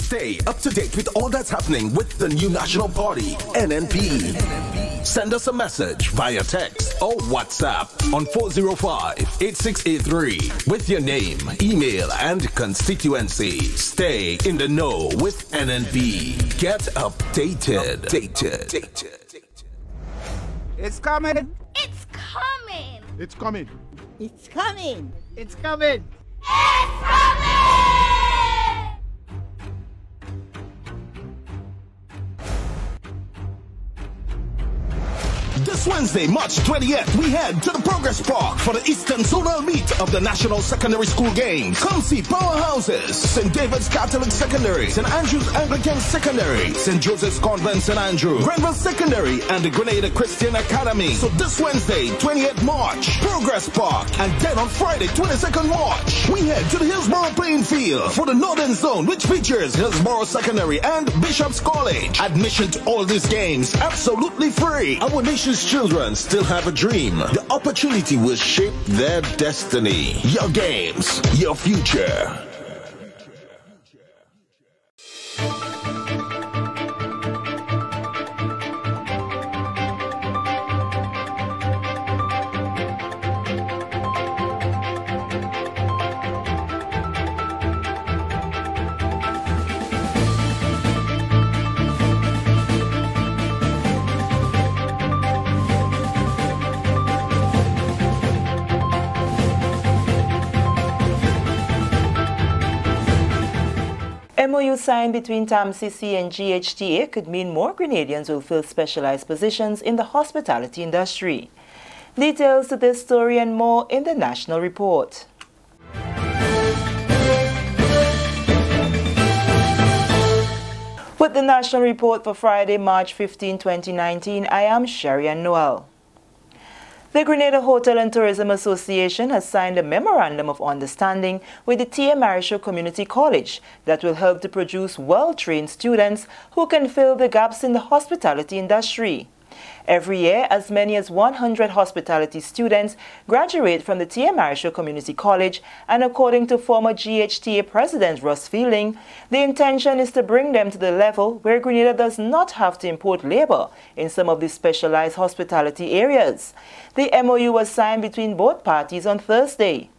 Stay up to date with all that's happening with the new national party, NNP. Send us a message via text or WhatsApp on 405-8683 with your name, email, and constituency. Stay in the know with NNP. Get updated. It's coming. It's coming. It's coming. It's coming. It's coming. It's coming! This Wednesday, March 20th, we head to the Progress Park for the Eastern Zonal Meet of the National Secondary School Games. Come see powerhouses: St. David's Catholic Secondary, St. Andrew's Anglican Secondary, St. Joseph's Convent St. Andrew, Grenville Secondary, and the Grenada Christian Academy. So this Wednesday, 20th March, Progress Park, and then on Friday, 22nd March, we head to the Hillsborough playing field for the Northern Zone, which features Hillsborough Secondary and Bishop's College. Admission to all these games absolutely free. Our nation's children still have a dream. The opportunity will shape their destiny. Your games, your future. MOU signed between TAMCC and GHTA could mean more Grenadians will fill specialized positions in the hospitality industry. Details to this story and more in the National Report. With the National Report for Friday, March 15, 2019, I am Sherry-Ann Noel. The Grenada Hotel and Tourism Association has signed a Memorandum of Understanding with the T.A. Marisho Community College that will help to produce well-trained students who can fill the gaps in the hospitality industry. Every year, as many as 100 hospitality students graduate from the T.A. Marisho Community College, and according to former GHTA President Russ Fielding, the intention is to bring them to the level where Grenada does not have to import labor in some of the specialized hospitality areas. The MOU was signed between both parties on Thursday.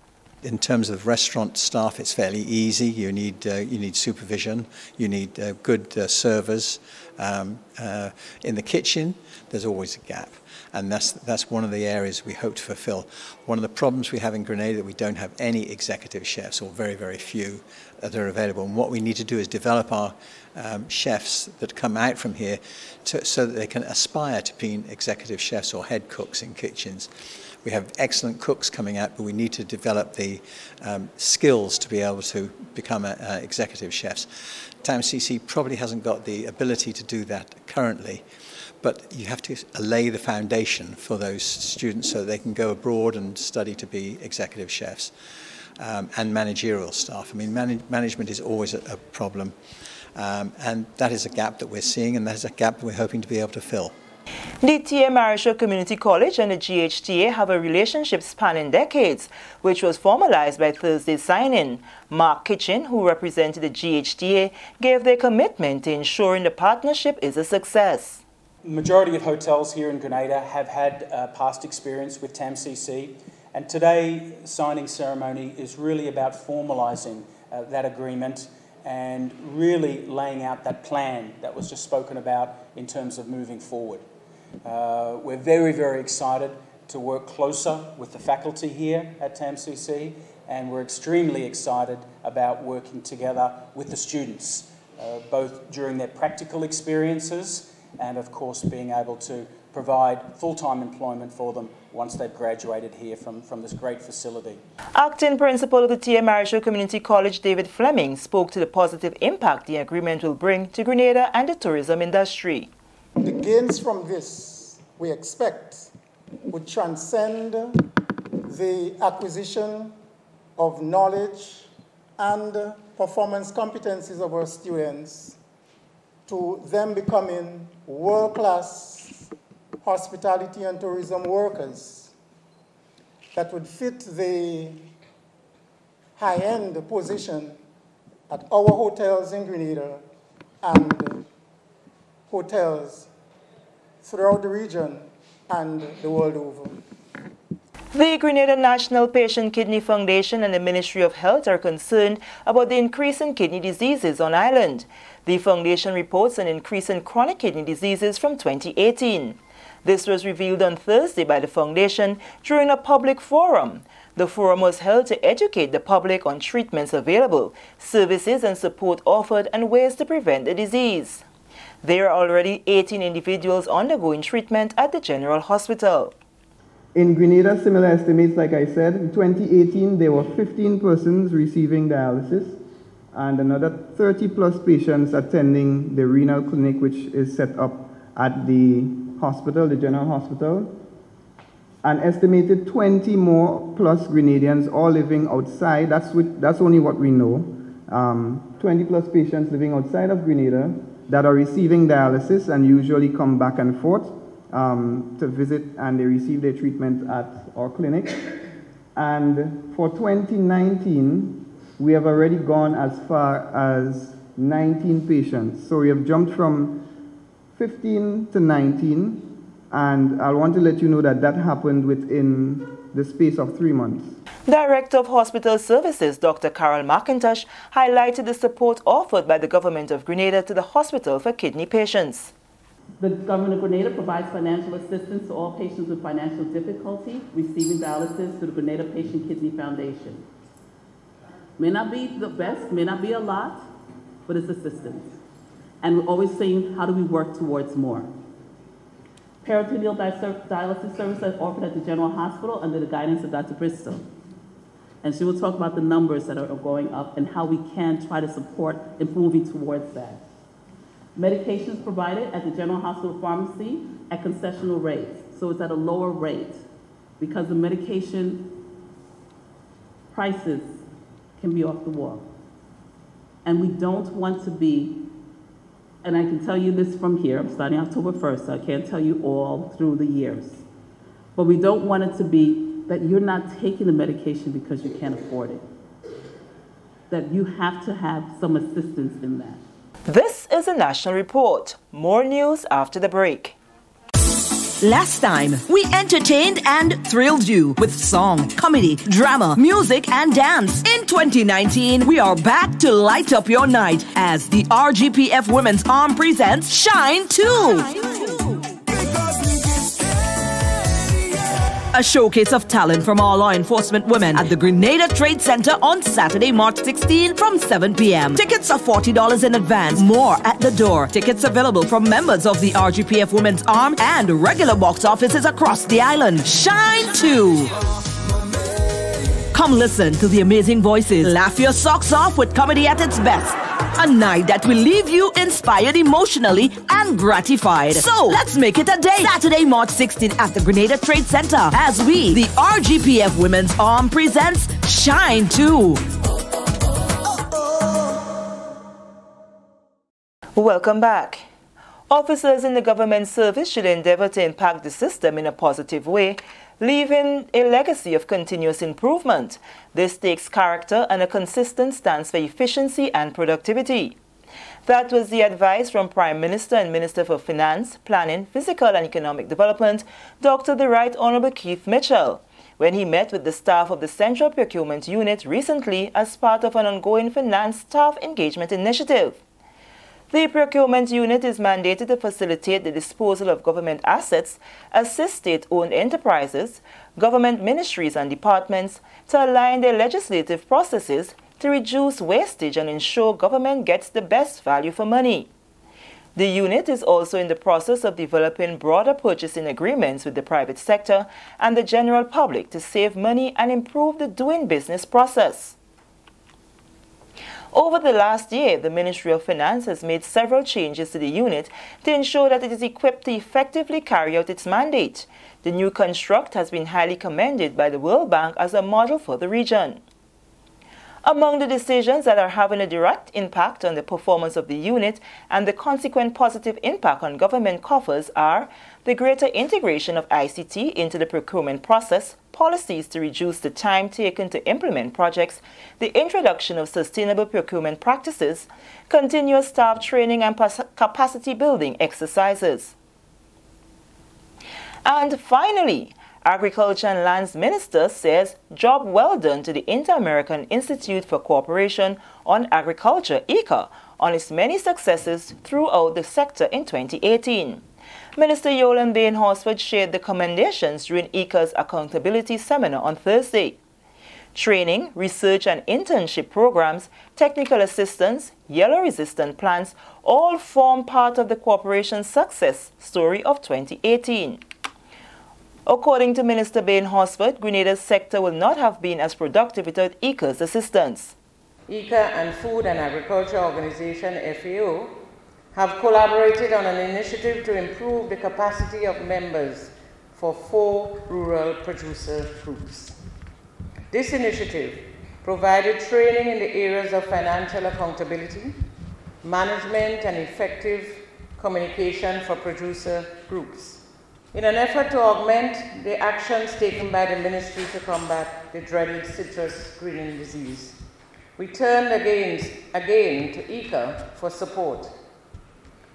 In terms of restaurant staff, it's fairly easy. You need supervision. You need good servers. In the kitchen, there's always a gap, and that's one of the areas we hope to fulfill. One of the problems we have in Grenada, that we don't have any executive chefs, or very, very few that are available. And what we need to do is develop our chefs that come out from here so that they can aspire to being executive chefs or head cooks in kitchens. We have excellent cooks coming out, but we need to develop the skills to be able to become executive chefs. TAMCC probably hasn't got the ability to do that currently, but you have to lay the foundation for those students so that they can go abroad and study to be executive chefs and managerial staff. I mean, management is always a problem, and that is a gap that we're seeing, and that is a gap that we're hoping to be able to fill. The T.A. Marisho Community College and the GHTA have a relationship spanning decades, which was formalized by Thursday's signing. Mark Kitchen, who represented the GHTA, gave their commitment to ensuring the partnership is a success. The majority of hotels here in Grenada have had past experience with TAMCC, and today the signing ceremony is really about formalising that agreement and really laying out that plan that was just spoken about in terms of moving forward. We're very, very excited to work closer with the faculty here at TAMCC, and we're extremely excited about working together with the students, both during their practical experiences and, of course, being able to provide full-time employment for them once they've graduated here from this great facility. Acting Principal of the T.A. Marisho Community College, David Fleming, spoke to the positive impact the agreement will bring to Grenada and the tourism industry. The gains from this, we expect, would transcend the acquisition of knowledge and performance competencies of our students to them becoming world-class hospitality and tourism workers that would fit the high-end position at our hotels in Grenada and hotels throughout the region and the world over. The Grenada National Patient Kidney Foundation and the Ministry of Health are concerned about the increase in kidney diseases on island. The foundation reports an increase in chronic kidney diseases from 2018. This was revealed on Thursday by the foundation during a public forum. The forum was held to educate the public on treatments available, services and support offered, and ways to prevent the disease. There are already 18 individuals undergoing treatment at the General Hospital. In Grenada, similar estimates, like I said, in 2018 there were 15 persons receiving dialysis and another 30 plus patients attending the renal clinic, which is set up at the hospital, the General Hospital. An estimated 20 more plus Grenadians all living outside. That's only what we know. 20 plus patients living outside of Grenada that are receiving dialysis and usually come back and forth to visit, and they receive their treatment at our clinic. And for 2019, we have already gone as far as 19 patients. So we have jumped from 15 to 19, and I want to let you know that that happened within the space of 3 months. Director of Hospital Services, Dr. Carol McIntosh, highlighted the support offered by the government of Grenada to the hospital for kidney patients. The government of Grenada provides financial assistance to all patients with financial difficulty receiving dialysis through the Grenada Patient Kidney Foundation. May not be the best, may not be a lot, but it's assistance. And we're always saying, how do we work towards more? Peritoneal dialysis service is offered at the General Hospital under the guidance of Dr. Bristol. And she will talk about the numbers that are going up and how we can try to support in moving towards that. Medications provided at the General Hospital Pharmacy at concessional rates. So it's at a lower rate because the medication prices can be off the wall. And we don't want to be, and I can tell you this from here, I'm starting October 1st, so I can't tell you all through the years. But we don't want it to be that you're not taking the medication because you can't afford it. That you have to have some assistance in that. This is a national report. More news after the break. Last time, we entertained and thrilled you with song, comedy, drama, music, and dance. In 2019, we are back to light up your night as the RGPF Women's Arm presents Shine 2. A showcase of talent from all law enforcement women at the Grenada Trade Center on Saturday, March 16 from 7 p.m. Tickets are $40 in advance, more at the door. Tickets available from members of the RGPF Women's Arm and regular box offices across the island. Shine 2. Come listen to the amazing voices. Laugh your socks off with comedy at its best. A night that will leave you inspired emotionally and gratified. So, let's make it a day. Saturday, March 16 at the Grenada Trade Center as we, the RGPF Women's Arm, presents Shine 2. Welcome back. Officers in the government service should endeavor to impact the system in a positive way, leaving a legacy of continuous improvement. This takes character and a consistent stance for efficiency and productivity. That was the advice from Prime Minister and Minister for Finance, Planning, Physical and Economic Development, Dr. the Right Honorable Keith Mitchell, when he met with the staff of the Central Procurement Unit recently as part of an ongoing finance staff engagement initiative. The procurement unit is mandated to facilitate the disposal of government assets, assist state-owned enterprises, government ministries and departments to align their legislative processes to reduce wastage and ensure government gets the best value for money. The unit is also in the process of developing broader purchasing agreements with the private sector and the general public to save money and improve the doing business process. Over the last year, the Ministry of Finance has made several changes to the unit to ensure that it is equipped to effectively carry out its mandate. The new construct has been highly commended by the World Bank as a model for the region. Among the decisions that are having a direct impact on the performance of the unit and the consequent positive impact on government coffers are the greater integration of ICT into the procurement process, policies to reduce the time taken to implement projects, the introduction of sustainable procurement practices, continuous staff training and capacity building exercises. And finally, Agriculture and Lands Minister says job well done to the Inter-American Institute for Cooperation on Agriculture, ICA, on its many successes throughout the sector in 2018. Minister Yolande Bain-Horsford shared the commendations during ICA's accountability seminar on Thursday. Training, research and internship programs, technical assistance, yellow-resistant plants all form part of the cooperation's success story of 2018. According to Minister Bain-Horsford, Grenada's sector will not have been as productive without ICA's assistance. ICA and Food and Agriculture Organization, FAO, have collaborated on an initiative to improve the capacity of members for 4 rural producer groups. This initiative provided training in the areas of financial accountability, management, and effective communication for producer groups, in an effort to augment the actions taken by the ministry to combat the dreaded citrus greening disease. We turned again to ICA for support.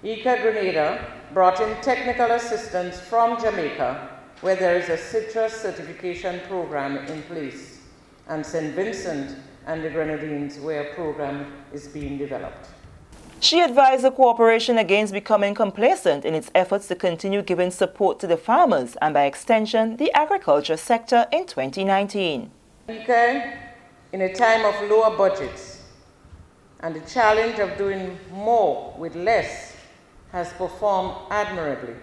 ICA Grenada brought in technical assistance from Jamaica, where there is a citrus certification program in place, and St. Vincent and the Grenadines, where a program is being developed. She advised the cooperation against becoming complacent in its efforts to continue giving support to the farmers and, by extension, the agriculture sector in 2019. ICA, in a time of lower budgets and the challenge of doing more with less, has performed admirably,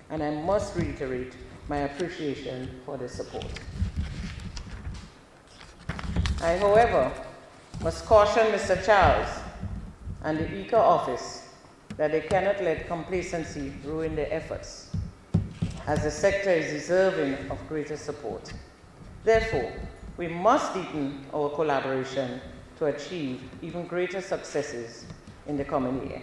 and I must reiterate my appreciation for the support. I, however, must caution Mr. Charles and the ICA office that they cannot let complacency ruin their efforts, as the sector is deserving of greater support. Therefore, we must deepen our collaboration to achieve even greater successes in the coming year.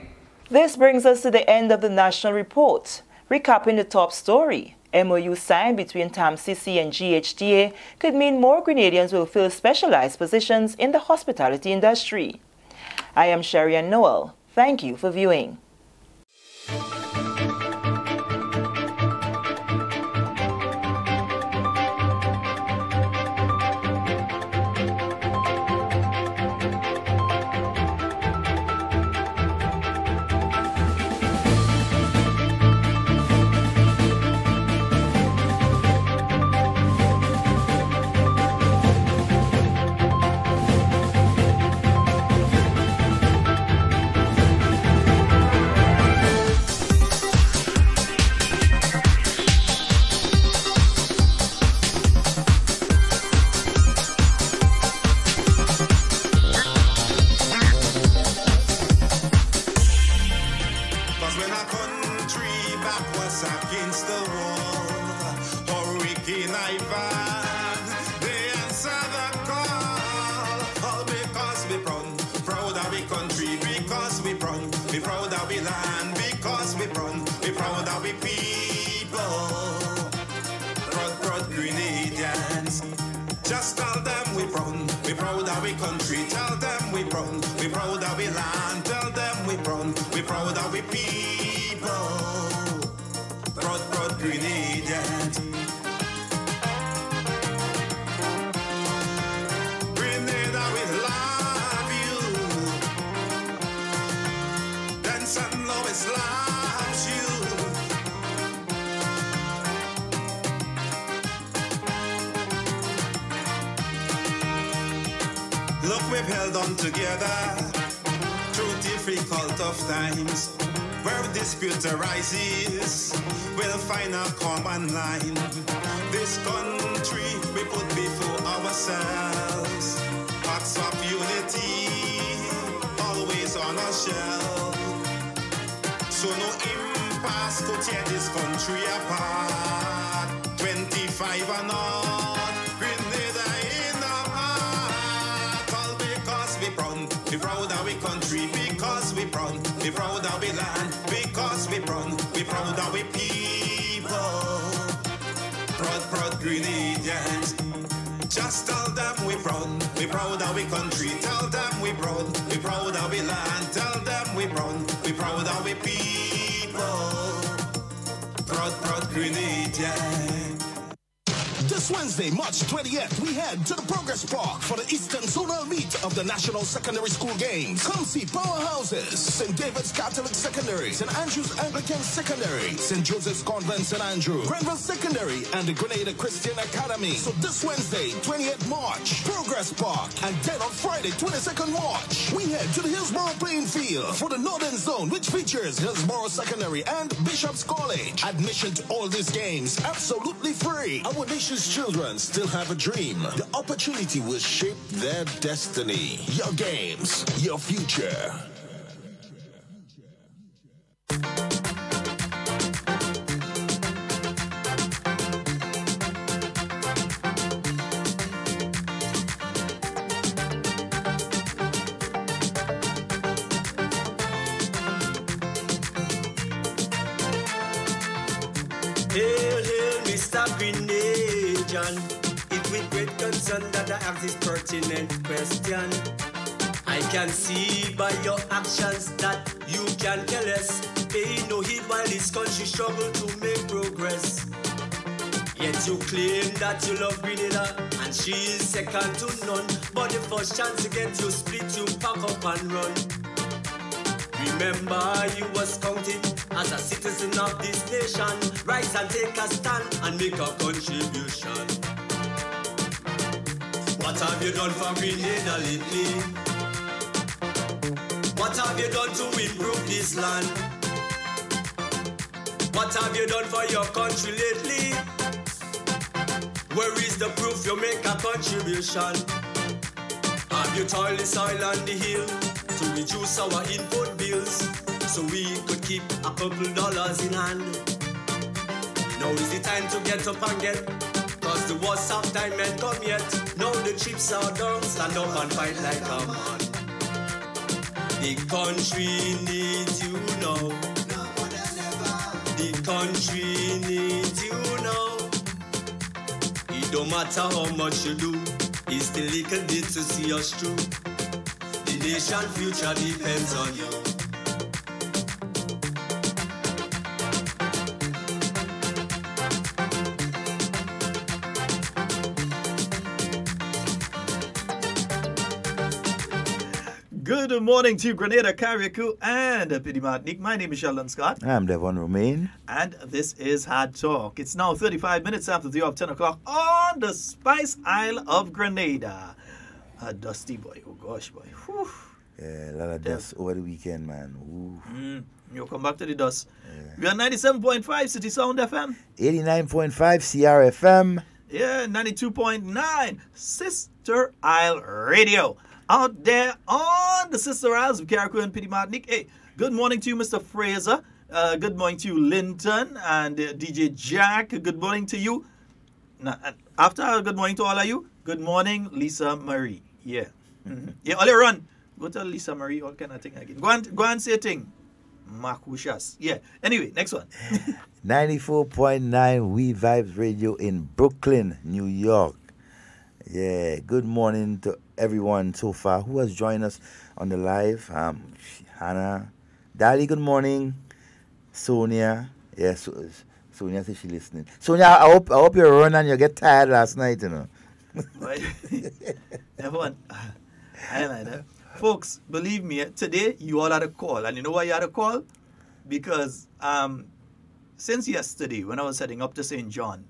This brings us to the end of the national report. Recapping the top story, MOU signed between TAMCC and GHTA could mean more Grenadians will fill specialized positions in the hospitality industry. I am Sherian Noel. Thank you for viewing. Just tell them we proud of we country. Tell them we proud of we land. Tell them we proud of we people. Proud Grenadians. Grenada, we love you. Dance and love is loves you. Look, we've held on together through difficult of times. Where dispute arises, we'll find a common line. This country we put before ourselves. Acts of unity, always on a shelf. So no impasse could tear this country apart. 25 and on, Grenada in the heart. All because because we proud of we land, because we proud of we people. Proud Grenadians. Just tell them we proud of we country. Tell them we proud of we land. Tell them we proud of we people. Proud Grenadians. This Wednesday, March 20th, we head to the Progress Park for the Eastern Zonal Meet of the National Secondary School Games. Come see powerhouses: St. David's Catholic Secondary, St. Andrew's Anglican Secondary, St. Joseph's Convent St. Andrew, Grenville Secondary, and the Grenada Christian Academy. So this Wednesday, 20th March, Progress Park, and then on Friday, 22nd March, we head to the Hillsborough playing field for the Northern Zone, which features Hillsborough Secondary and Bishop's College. Admission to all these games absolutely free. Our nation's children still have a dream. The opportunity will shape their destiny. Your games, your future. Hail, hail, Mr. Grenadian. It's with great concern that I ask this pertinent question. I can see by your actions that you can tell us, pay no heed while this country struggle to make progress. Yet you claim that you love Grenada and she is second to none. But the first chance to get you split, you pack up and run. Remember, you was counted as a citizen of this nation. Rise and take a stand and make a contribution. What have you done for Grenada lately? What have you done to improve this land? What have you done for your country lately? Where is the proof you make a contribution? Have you toiled the soil and the hill to reduce our input bills so we could keep a couple dollars in hand? Now is the time to get up and get, cause the worst of time ain't come yet. Now the chips are down, stand up and fight like a man. The country needs you now. The country needs you now. It don't matter how much you do, it's the little bit to see us through. The nation future depends on you. Good morning to Grenada, Carriacou, and Petit Martinique. My name is Sheldon Scott. I'm Devon Romain. And this is Hard Talk. It's now 35 minutes after the hour of 10 o'clock on the Spice Isle of Grenada. A dusty boy. Oh, gosh, boy. Whew. Yeah, a lot of dust over the weekend, man. You'll come back to the dust. Yeah. We are 97.5 City Sound FM. 89.5 CRFM. Yeah, 92.9 Sister Isle Radio. Out there on the Sister Isles of Carriacou and Petit Martinique. Hey, good morning to you, Mr. Fraser. Good morning to you, Linton and DJ Jack. Good morning to you. Now, after good morning to all of you, good morning, Lisa Marie. Yeah. Yeah, all you run. Go tell Lisa Marie all kind of thing again. Go and say a thing. Makushas. Yeah. Anyway, next one. 94.9 WeiVybz Radio in Brooklyn, New York. Yeah, good morning to everyone so far who has joined us on the live. Hannah, Dali, good morning. Sonia, yes, Sonia says she's listening. Sonia, I hope you run and you get tired last night, you know. Everyone, I like that. Folks, believe me, today you all had a call, and you know why you had a call? Because since yesterday, when I was heading up to St. John,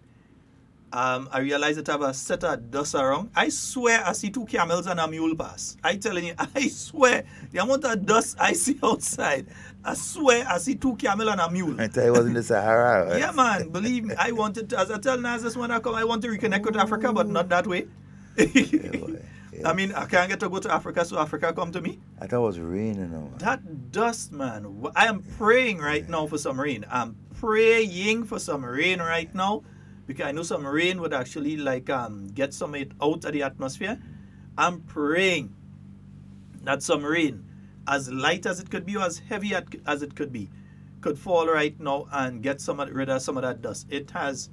I realized that I have a set of dust around. I swear I see 2 camels and a mule pass. I telling you, I swear, the amount of dust I see outside, I swear I see 2 camels and a mule. I thought it was in the Sahara. Right? Yeah, man, believe me. I wanted to, as I tell Nazis when I come, I want to reconnect with Africa, but not that way. I mean, I can't get to go to Africa, so Africa come to me. I thought it was raining. That dust, man. I am praying right now for some rain. I'm praying for some rain right now. Because I know some rain would actually get some of it out of the atmosphere. I'm praying that some rain as light as it could be or as heavy as it could be, could fall right now and get rid of some of that dust. It has,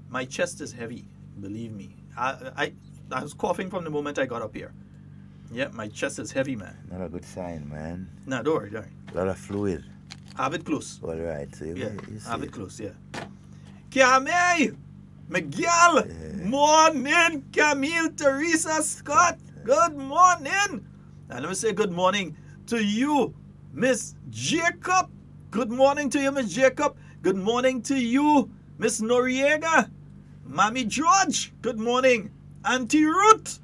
my chest is heavy, believe me. I was coughing from the moment I got up here. Yeah, my chest is heavy, man. Not a good sign, man. No, don't worry, A lot of fluid. Have it close. All right. So yeah, have it close, yeah. Camille, Miguel, morning, Camille, Teresa, Scott, good morning. And let me say good morning to you, Miss Jacob. Good morning to you, Miss Jacob. Good morning to you, Miss Noriega. Mommy George, good morning. Auntie Ruth,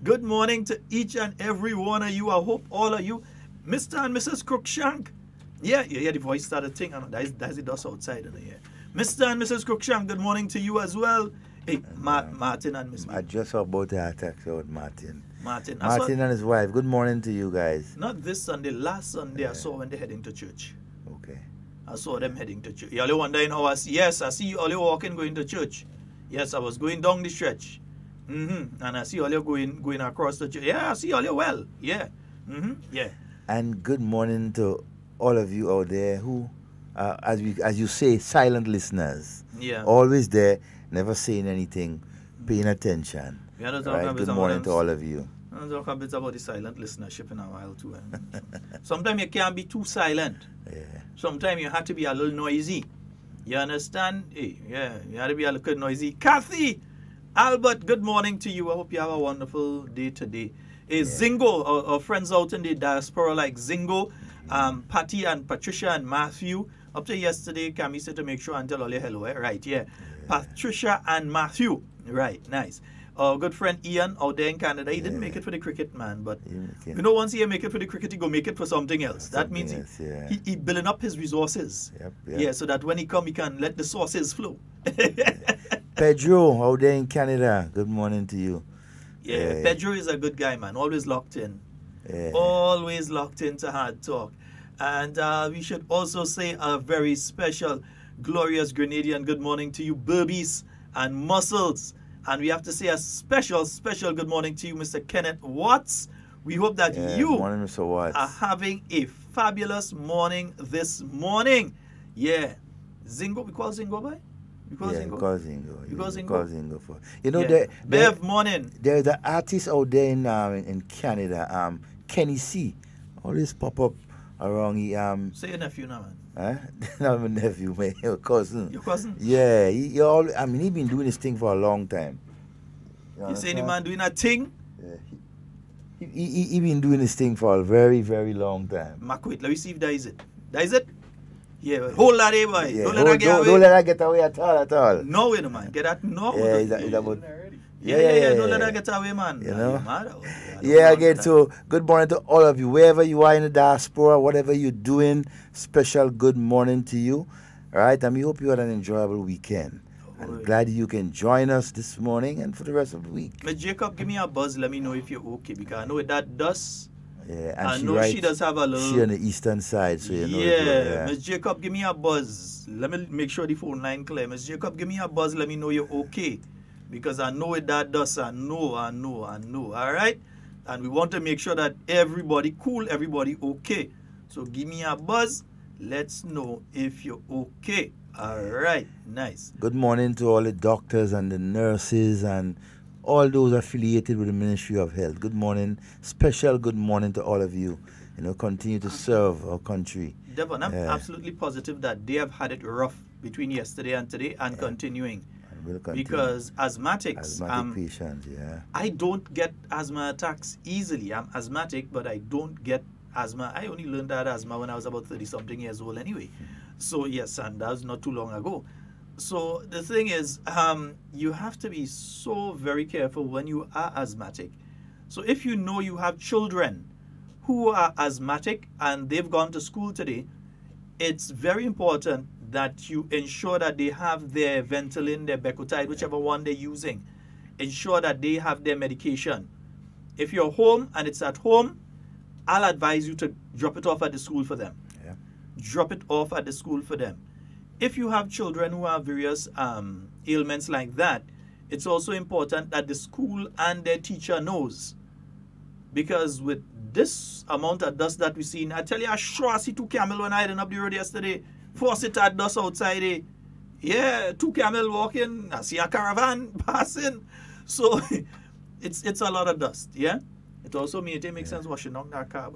good morning to each and every one of you. I hope all of you, Mr. and Mrs. Crookshank. Yeah, you hear the voice started thing. That's the dust outside in the air. Mr. and Mrs. Crookshank, good morning to you as well. Hey, Martin and Miss. I just about to attack out Martin. Martin and his wife. Good morning to you guys. Not this Sunday, last Sunday I saw when they're heading to church. Okay. I saw them heading to church. You all wondering how yes, I see you all walking going to church. Yes, I was going down the stretch. And I see all you going across the church. Yeah, I see all you well. Yeah. Yeah. And good morning to all of you out there who, as you say, silent listeners. Yeah. Always there, never saying anything, paying attention. Yeah, right? Good morning to all of you. I'll talk a bit about the silent listenership in a while too. Sometimes you can't be too silent. Yeah. Sometimes you have to be a little noisy. You understand? Hey, yeah, you have to be a little noisy. Kathy, Albert, good morning to you. I hope you have a wonderful day today. Hey, Zingo, our friends out in the diaspora like Zingo, Patty and Patricia and Matthew. Up to yesterday, Camille said to make sure and tell all you hello, eh? Right, yeah. Patricia and Matthew. Right, nice. Our good friend Ian out there in Canada, he didn't make it for the cricket, man, but you know, once he make it for the cricket, he go make it for something else. That means he building up his resources. Yeah, so that when he come, he can let the sources flow. Pedro out there in Canada, good morning to you. Yeah, Pedro is a good guy, man, always locked in. Always locked into Hard Talk. And we should also say a very special, glorious Grenadian good morning to you, Burbies and Muscles. And we have to say a special good morning to you, Mr. Kenneth Watts. We hope that you morning, Mr. Watts, are having a fabulous morning this morning. Yeah. Zingo, we call Zingo, boy? We call Zingo. You call Zingo? You know, Bev, morning. There's an artist out there in Canada, Kenny C. Always pop up around. Say your nephew now, man. Not my nephew, man. Your cousin. Your cousin? Yeah, he been doing this thing for a long time. You say the man doing a thing? Yeah. He been doing this thing for a very, very long time. Mark, wait, let me see if that is it. That is it? Yeah, hold that there, boy. Yeah. Don't let that get away. Don't let that get away at all. No way, no, man. Get that, no. Yeah, it's about... Yeah. Don't let that get away, man. You know? Again, so good morning to all of you. Wherever you are in the diaspora, whatever you're doing, special good morning to you. All right? And we hope you had an enjoyable weekend. I'm glad you can join us this morning and for the rest of the week. Miss Jacob, give me a buzz. Let me know if you're okay, because I know with that dust. Yeah, and I know she does have a little... She on the eastern side, so you know. Yeah, Miss Jacob, give me a buzz. Let me make sure the phone line clear. Miss Jacob, give me a buzz. Let me know you're okay. Because I know with that dust, I know. All right? And we want to make sure that everybody cool, everybody okay. So give me a buzz. Let's know if you're okay. All right. Nice. Good morning to all the doctors and the nurses and all those affiliated with the Ministry of Health. Good morning. Special good morning to all of you. You know, continue to serve our country. Devon, I'm absolutely positive that they have had it rough between yesterday and today and continuing. Because asthmatic patients, I don't get asthma attacks easily. I'm asthmatic, but I don't get asthma. I only learned that asthma when I was about 30-something years old anyway. So, yes, and that was not too long ago. So, the thing is, you have to be so very careful when you are asthmatic. So, if you know you have children who are asthmatic and they've gone to school today, it's very important that you ensure that they have their Ventolin, their Becotide, whichever one they're using. Ensure that they have their medication. If you're home and it's at home, I'll advise you to drop it off at the school for them. Yeah. Drop it off at the school for them. If you have children who have various ailments like that, it's also important that the school and their teacher knows because with this amount of dust that we seen, I tell you, I sure see two camel when I heading up the road yesterday. 4 seater dust outside there. Yeah, 2 camel walking. I see a caravan passing. So it's a lot of dust. Yeah. It also makes sense washing down that car.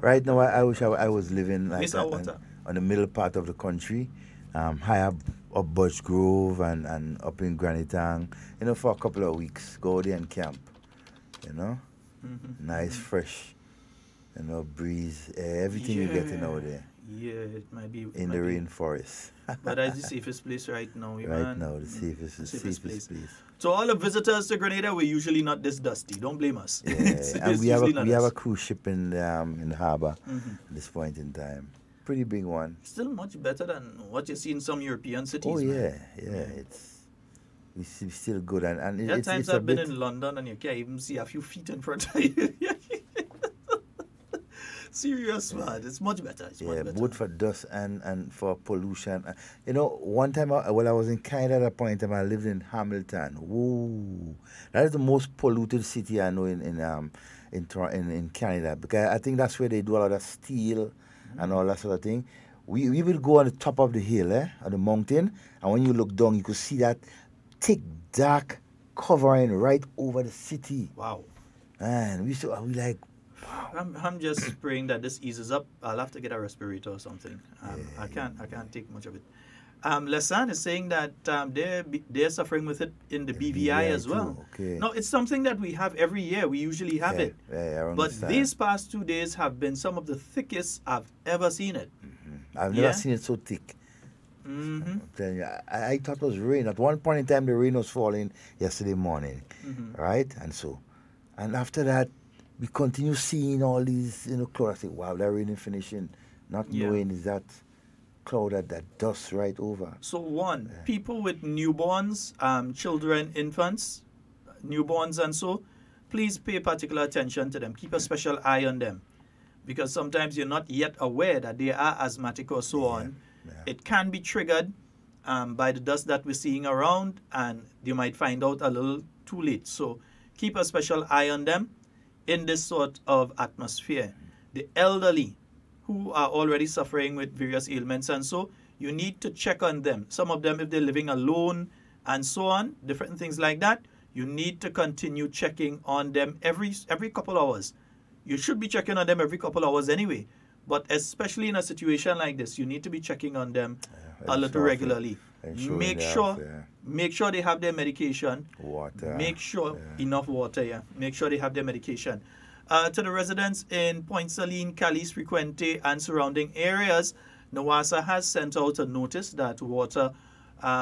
Right now, I wish I was living like on the middle part of the country, high up Birch Grove and up in Granitang, for a couple of weeks. Go there and camp, nice, fresh, breeze, everything you're getting out there. Yeah, it might be in the rainforest. But that's the safest place right now. Right now, the safest place. So all the visitors to Grenada, we're usually not this dusty. Don't blame us. Yeah, and we have a cruise ship in the harbour at this point in time. Pretty big one. Still much better than what you see in some European cities. Oh yeah, it's still good and there are times I've been in London and you can't even see a few feet in front of you. Serious, man. It's much better. Both for dust and for pollution. One time I was in Canada at a point in time, I lived in Hamilton. Whoa, that is the most polluted city I know in Canada, because I think that's where they do a lot of steel and all that sort of thing. We will go on the top of the hill, on the mountain, and when you look down, you could see that thick, dark covering right over the city. Wow. And we like. I'm just praying that this eases up. I'll have to get a respirator or something. I can't take much of it. Lesan is saying that they're suffering with it in the BVI as well. Okay. No, it's something that we have every year. We usually have it. But these past 2 days have been some of the thickest I've ever seen it. I've never seen it so thick. I'm telling you, I thought it was rain. At one point in time, the rain was falling yesterday morning, right? And after that, we continue seeing all these, clouds. I say, wow, that rain is finishing. Not knowing is that cloud that dust right over. So people with newborns, children, infants, newborns and so, please pay particular attention to them. Keep a special eye on them. Because sometimes you're not yet aware that they are asthmatic or so on. Yeah. It can be triggered by the dust that we're seeing around, and you might find out a little too late. So keep a special eye on them in this sort of atmosphere. The elderly who are already suffering with various ailments and so, you need to check on them. Some of them, if they're living alone and so on, different things like that, you need to continue checking on them every couple hours. You should be checking on them every couple hours anyway, but especially in a situation like this, you need to be checking on them a little regularly. Make sure they have their medication. Water. Make sure enough water, Make sure they have their medication. To the residents in Point Saline, Calais, Frequente, and surrounding areas, NOASA has sent out a notice that water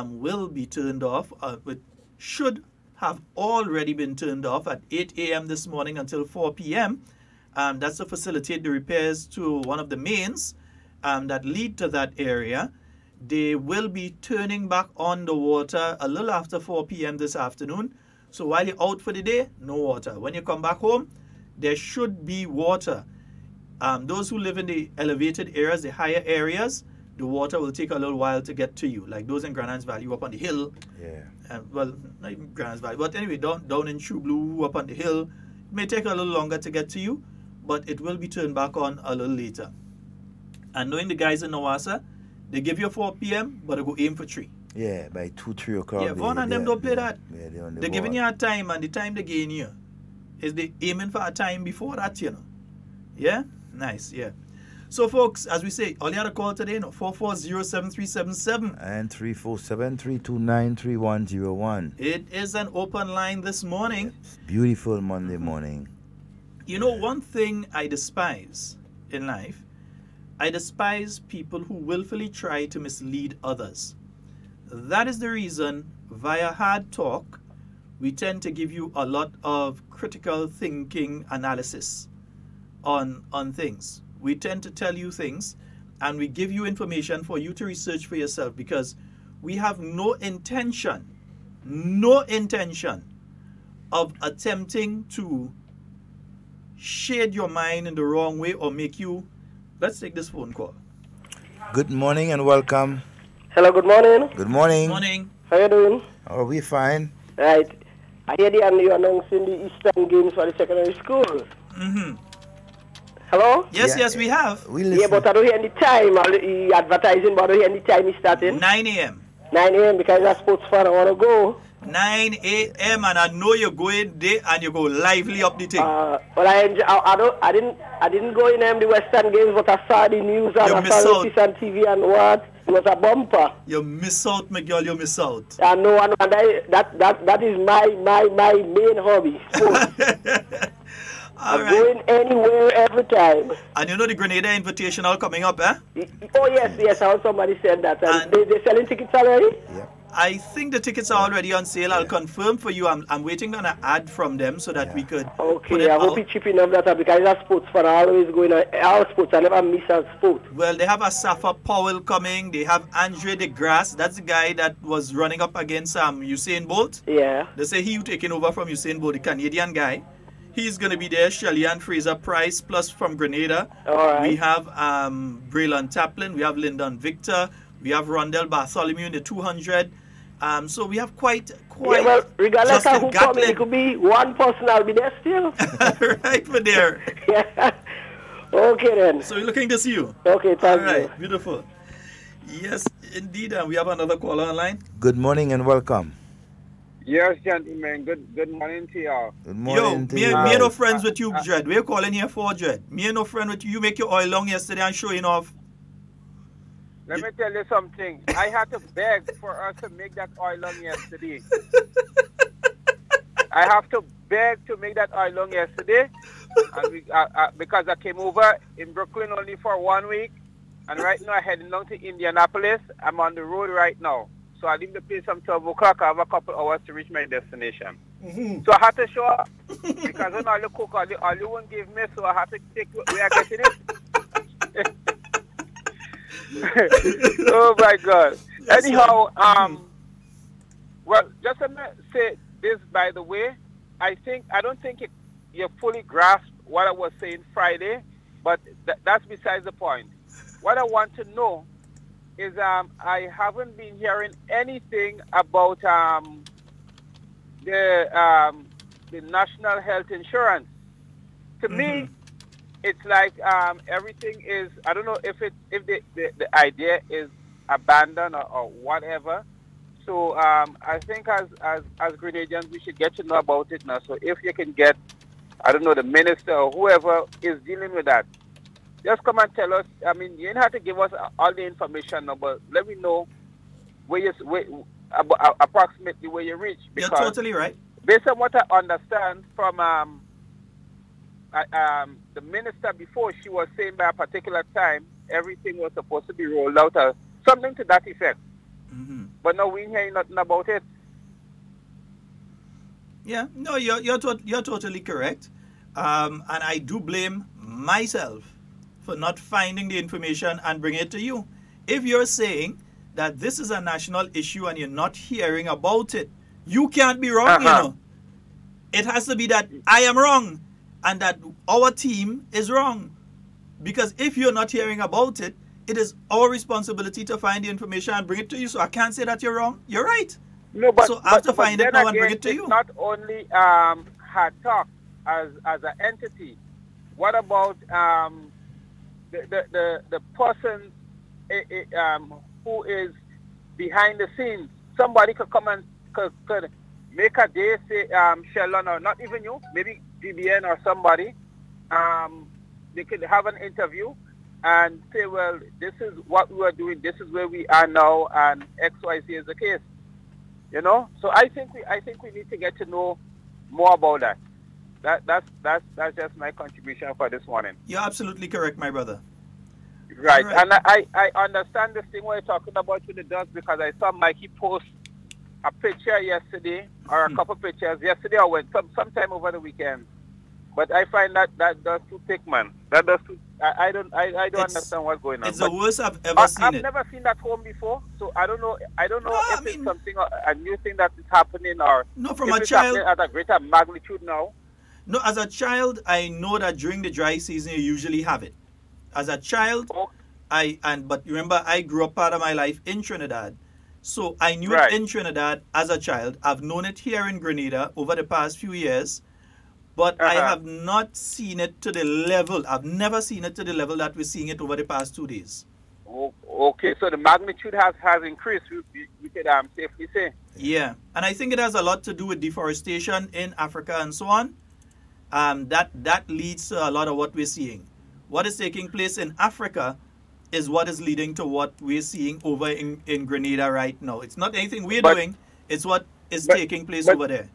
will be turned off. It should have already been turned off at 8 a.m. this morning until 4 p.m. That's to facilitate the repairs to one of the mains that lead to that area. They will be turning back on the water a little after 4 p.m. this afternoon. So while you're out for the day, no water. When you come back home, there should be water. Those who live in the elevated areas, the higher areas, the water will take a little while to get to you. Like those in Granans Valley up on the hill. Yeah. Well, not even Granans Valley, but anyway, down in Chublu up on the hill. It may take a little longer to get to you, but it will be turned back on a little later. And knowing the guys in NOASA, they give you 4 p.m., but they go aim for 3. Yeah, by 2-3 o'clock. Yeah, Vaughn and them don't play that. Yeah, they're giving you a time, and the time they gain you is they aiming for a time before that, Yeah? Nice, yeah. So, folks, as we say, all you had a call today, 440-7377. And 347-329-3101. It is an open line this morning. It's beautiful Monday morning. One thing I despise in life, I despise people who willfully try to mislead others. That is the reason, via HARDTALK, we tend to give you a lot of critical thinking analysis on things. We tend to tell you things, and we give you information for you to research for yourself, because we have no intention of attempting to shade your mind in the wrong way or make you. Let's take this phone call. Good morning and welcome. Hello, good morning. Good morning. Good morning. How you doing? Oh, we fine. Right. I hear you announcing the Eastern Games for the secondary school. Mm-hmm. Hello? Yes, we have. Yeah, but I don't hear any time. He advertising, but I don't hear any time he's starting. 9 a.m. 9 a.m. because I'm a sports fan. I want to go. 9 a.m. and I know you're going there and you go lively up the thing. Well, I didn't go in the Western games, but I saw the news and I saw it on TV and what. It was a bumper. You miss out, my girl. You miss out. I know, and that is my main hobby. I'm going anywhere every time. And you know the Grenada Invitational coming up, eh? Oh yes. I heard somebody said that. And they're selling tickets already? Yeah. I think the tickets are already on sale. I'll confirm for you. I'm waiting on an ad from them so that we could. Okay, I hope it's cheap enough that because I'm a sports fan. I always go in all sports. I never miss a sport. Well, they have a Safa Powell coming. They have Andre DeGrasse. That's the guy that was running up against Usain Bolt. Yeah. They say he taking over from Usain Bolt, the Canadian guy. He's going to be there. Shellyan Fraser-Price plus from Grenada. All right. We have Braylon Taplin. We have Lyndon Victor. We have Rondell Bartholomew in the 200. So we have quite. Yeah, well, regardless of who comes, it could be one person. I'll be there still. Right for there. Yeah. Okay then. So we're looking to see you. Okay, thank you. All right, beautiful. Yes, indeed. And we have another caller online. Good morning and welcome. Yes, gentlemen. Good morning to y'all. Good morning to me you. no friends with you, Jed. We're calling here for Jed. Me no friend with you. You make your oil long yesterday and showing off. Let me tell you something. I had to beg for us to make that oil long yesterday. I have to beg to make that oil long yesterday, and because I came over in Brooklyn only for 1 week, and right now I'm heading down to Indianapolis. I'm on the road right now. So I leave the place from 12 o'clock. I have a couple hours to reach my destination. Mm-hmm. So I had to show up because when all the cook, all you won't give me, so I had to take where I getting it. Oh my God. Anyhow, well, just to say this, by the way, I don't think you fully grasped what I was saying Friday, but that's besides the point. What I want to know is I haven't been hearing anything about the national health insurance. To me, it's like everything is. I don't know if the idea is abandoned or whatever. So I think as Grenadians we should get to know about it now. So if you can get, I don't know, the minister or whoever is dealing with that, just come and tell us. I mean, you don't have to give us all the information, but let me know approximately where you reach. You're totally right. Based on what I understand from the minister before, she was saying by a particular time everything was supposed to be rolled out, or something to that effect. Mm-hmm. But now we ain't hearing nothing about it. Yeah, no, you're totally correct, and I do blame myself for not finding the information and bringing it to you. If you're saying that this is a national issue and you're not hearing about it, you can't be wrong, you know. It has to be that I am wrong and that our team is wrong. Because if you're not hearing about it, it is our responsibility to find the information and bring it to you. So I can't say that you're wrong. You're right. No, but so I have to find it now and bring it to it's you. Not only HARDTALK as an entity. What about the person who is behind the scenes? Somebody could come and could make a day, say Sheldon, or not even you, maybe GBN or somebody. They could have an interview and say, well, this is what we are doing, this is where we are now, and XYZ is the case. You know, so I think we need to get to know more about that. That's just my contribution for this morning. You're absolutely correct, my brother. Right. And I understand this thing what you're talking about with the dust, because I saw Mikey post a picture yesterday, or a couple pictures yesterday, or sometime over the weekend. But I find that does too thick, man. That does too. I don't understand what's going on. It's the worst I've ever seen. I've never seen that home before, so I don't know. If it's something, a new thing that is happening, or no, from if a it's child happening at a greater magnitude now. No, as a child, I know that during the dry season you usually have it. As a child, but remember, I grew up part of my life in Trinidad, so I knew it in Trinidad as a child. I've known it here in Grenada over the past few years. But I have not seen it to the level. I've never seen it to the level that we're seeing it over the past 2 days. Okay, so the magnitude has increased, we could safely say. Yeah, and I think it has a lot to do with deforestation in Africa and so on. That leads to a lot of what we're seeing. What is taking place in Africa is what is leading to what we're seeing over in Grenada right now. It's not anything we're doing, it's what is taking place over there.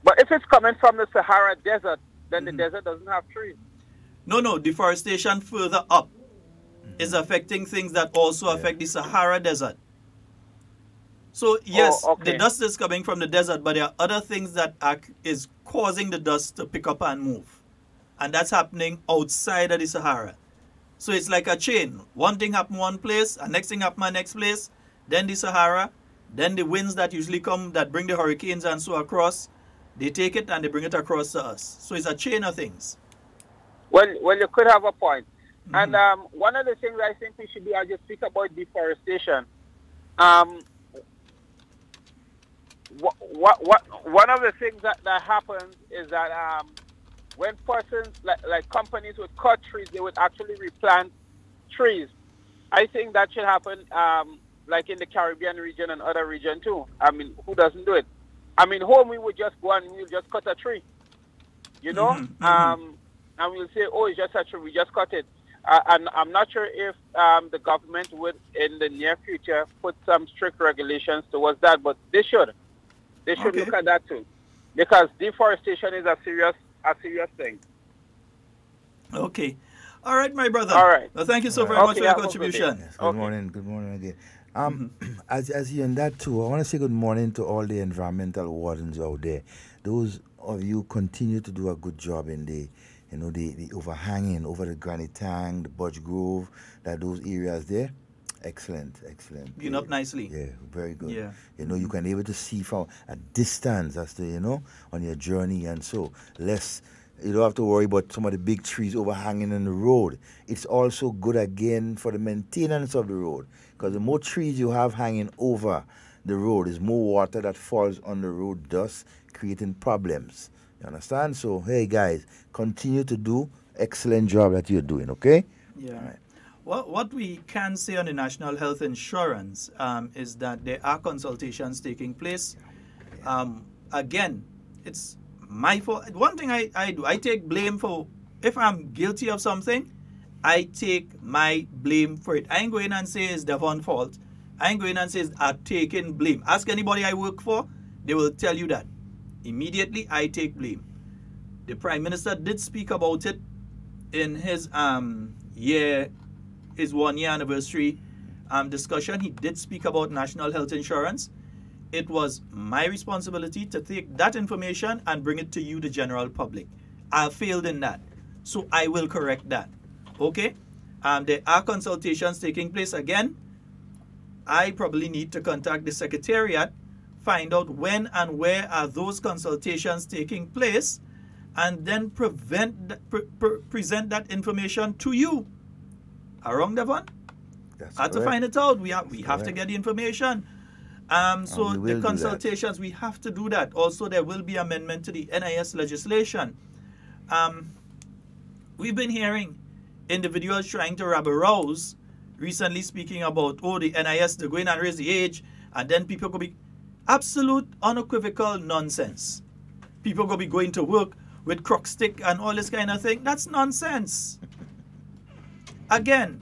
But if it's coming from the Sahara Desert, then the desert doesn't have trees. No, deforestation further up is affecting things that also affect the Sahara Desert. So yes, the dust is coming from the desert, but there are other things that is causing the dust to pick up and move. And that's happening outside of the Sahara. So it's like a chain. One thing happen one place, and next thing happen next place, then the Sahara, then the winds that usually come that bring the hurricanes and so across, they take it and they bring it across to us. So it's a chain of things. Well, you could have a point. And one of the things I think we should do, I just speak about deforestation. One of the things that happens is that when persons, like companies would cut trees, they would actually replant trees. I think that should happen like in the Caribbean region and other region too. I mean, who doesn't do it? I mean, home we would just go and we'll just cut a tree, you know? And we'll say, oh, it's just a tree, we just cut it. And I'm not sure if the government would, in the near future, put some strict regulations towards that, but they should. They should look at that too, because deforestation is a serious thing. Okay. All right, my brother. All right. Well, thank you so very much for your contribution. Yes, good morning. Good morning again. As you and that too, I want to say good morning to all the environmental wardens out there. Those of you continue to do a good job in the overhanging over the Granite Tank, the Budge Grove, those areas there. Excellent. Been up nicely. Yeah, very good. Yeah. You can be able to see from a distance as to, on your journey, and so you don't have to worry about some of the big trees overhanging on the road. It's also good again for the maintenance of the road, because the more trees you have hanging over the road, is more water that falls on the road, thus creating problems. You understand? So, hey guys, continue to do excellent job that you're doing, okay? Yeah. All right. Well, what we can say on the National Health Insurance is that there are consultations taking place. Again, it's my fault. One thing I do, I take blame for, if I'm guilty of something, I take my blame for it. I ain't going and say it's Devon's fault. I ain't going and say I'm taking blame. Ask anybody I work for, they will tell you that. Immediately, I take blame. The Prime Minister did speak about it in his his 1-year anniversary discussion. He did speak about national health insurance. It was my responsibility to take that information and bring it to you, the general public. I failed in that, so I will correct that. Okay? There are consultations taking place again. I probably need to contact the Secretariat, find out when and where are those consultations taking place, and then present that information to you. Wrong, Devon? That's I have to find it out. We have to get the information. So the consultations, we have to do that. Also, there will be amendment to the NIS legislation. We've been hearing individuals trying to rub-a-rouse, recently speaking about, the NIS, they're going and raise the age, and then people could be absolute, unequivocal nonsense. People could be going to work with crook stick and all this kind of thing. That's nonsense. Again,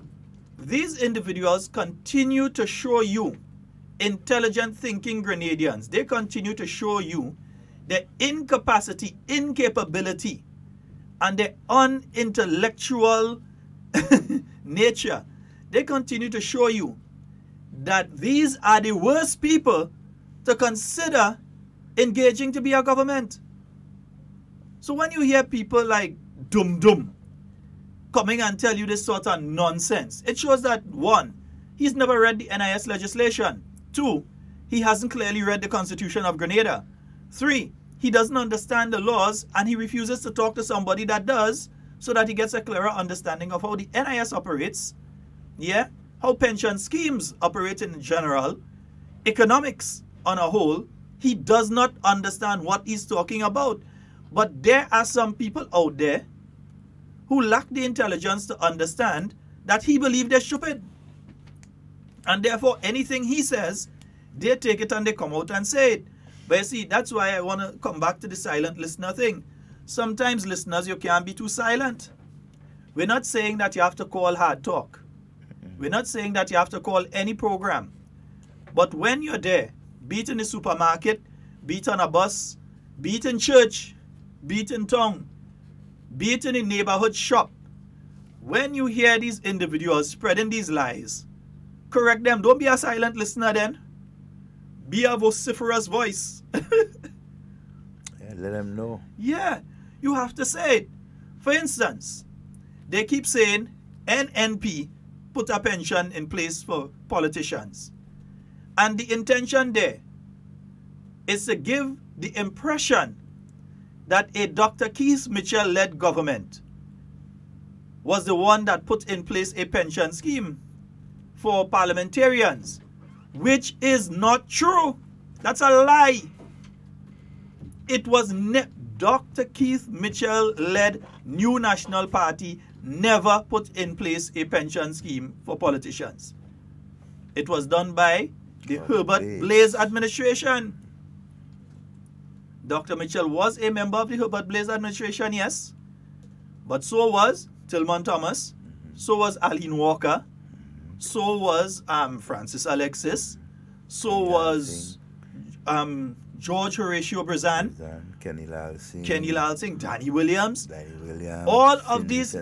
these individuals continue to show you, intelligent thinking Grenadians, they continue to show you their incapacity, incapability, and their unintellectual nature. They continue to show you that these are the worst people to consider engaging to be a government. So when you hear people like Dum coming and tell you this sort of nonsense, it shows that, 1, he's never read the NIS legislation. 2, he hasn't clearly read the Constitution of Grenada. 3, he doesn't understand the laws and he refuses to talk to somebody that does, so that he gets a clearer understanding of how the NIS operates, how pension schemes operate in general, economics on a whole. He does not understand what he's talking about. But there are some people out there who lack the intelligence to understand that he believes they're stupid. And therefore, anything he says, they take it and they come out and say it. But you see, that's why I want to come back to the silent listener thing. Sometimes, listeners, you can't be too silent. We're not saying that you have to call Hard Talk. We're not saying that you have to call any program. But when you're there, be it in the supermarket, be it on a bus, be it in church, be it in town, be it in a neighborhood shop, when you hear these individuals spreading these lies, correct them. Don't be a silent listener then. Be a vociferous voice. Yeah, let them know. Yeah, you have to say it. For instance, they keep saying NNP put a pension in place for politicians. And the intention there is to give the impression that a Dr. Keith Mitchell-led government was the one that put in place a pension scheme for parliamentarians, which is not true. That's a lie. It was Dr. Keith Mitchell-led New National Party never put in place a pension scheme for politicians. It was done by the Herbert Blaise administration. Dr. Mitchell was a member of the Herbert Blaise administration, yes. But so was Tillman Thomas, so was Aline Walker, so was Francis Alexis, so was George Horatio Brazan, Kenny Lal Singh, Danny Williams, all of these,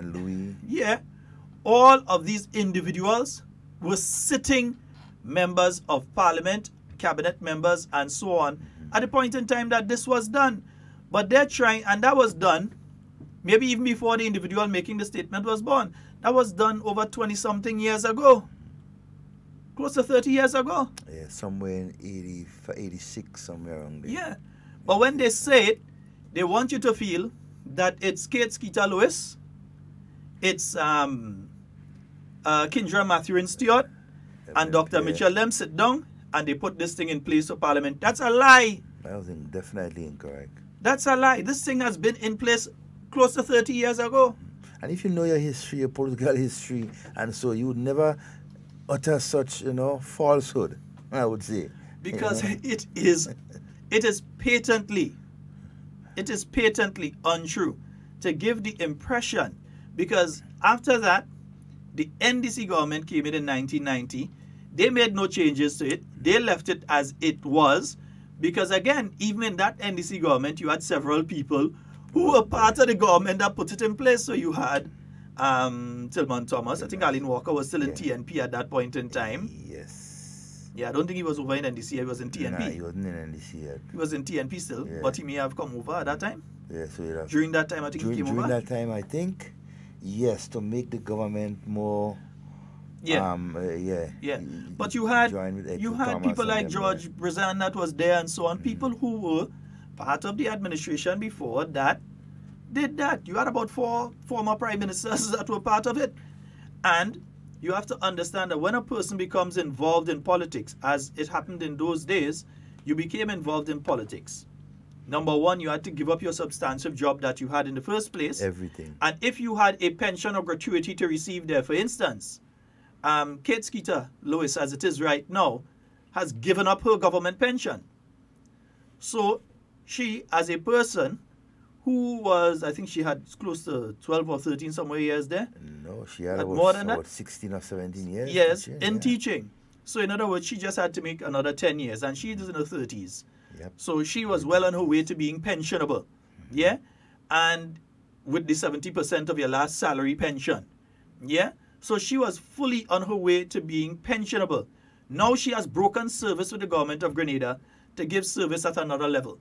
all of these individuals were sitting members of parliament, cabinet members, and so on at the point in time that this was done. But they're trying, and that was done maybe even before the individual making the statement was born. That was done over 20-something years ago. Close to 30 years ago. Yeah, somewhere in 86, somewhere around there. Yeah. But when they say it, they want you to feel that it's Kate Skeeter Lewis, it's Kindra Mathurin Stewart, and Dr. Mitchell Lem sit down and they put this thing in place for Parliament. That's a lie. That was definitely incorrect. That's a lie. This thing has been in place close to 30 years ago. And if you know your history, your political history, and so you would never utter such, falsehood, I would say. Because it is patently untrue to give the impression, because after that, the NDC government came in 1990. They made no changes to it. They left it as it was, because again, even in that NDC government, you had several people who were part of the government that put it in place. So you had Tillman Thomas. I think Aline Walker was still in TNP at that point in time. Yes. Yeah, I don't think he was over in NDC. He was in TNP. Nah, he wasn't in NDC yet. He was in TNP still, but he may have come over at that time. Yeah, so during that time, I think he came over. During that time, I think, yes, to make the government more. Yeah. Yeah. But you had people like George Brazan that was there and so on. People who were part of the administration before that did that. You had about 4 former prime ministers that were part of it. And you have to understand that when a person becomes involved in politics, as it happened in those days, you became involved in politics. Number one, you had to give up your substantive job that you had in the first place. Everything. And if you had a pension or gratuity to receive there, for instance, Kate Skeeter Lewis, as it is right now, has given up her government pension. So she, as a person who was, I think she had close to 12 or 13 somewhere years there. No, she had more than that. 16 or 17 years. Yes, teaching, teaching. So in other words, she just had to make another 10 years, and she is in her 30s. Yep. So she was well on her way to being pensionable. Yeah? And with the 70% of your last salary pension. Yeah? So she was fully on her way to being pensionable. Now she has broken service with the government of Grenada to give service at another level.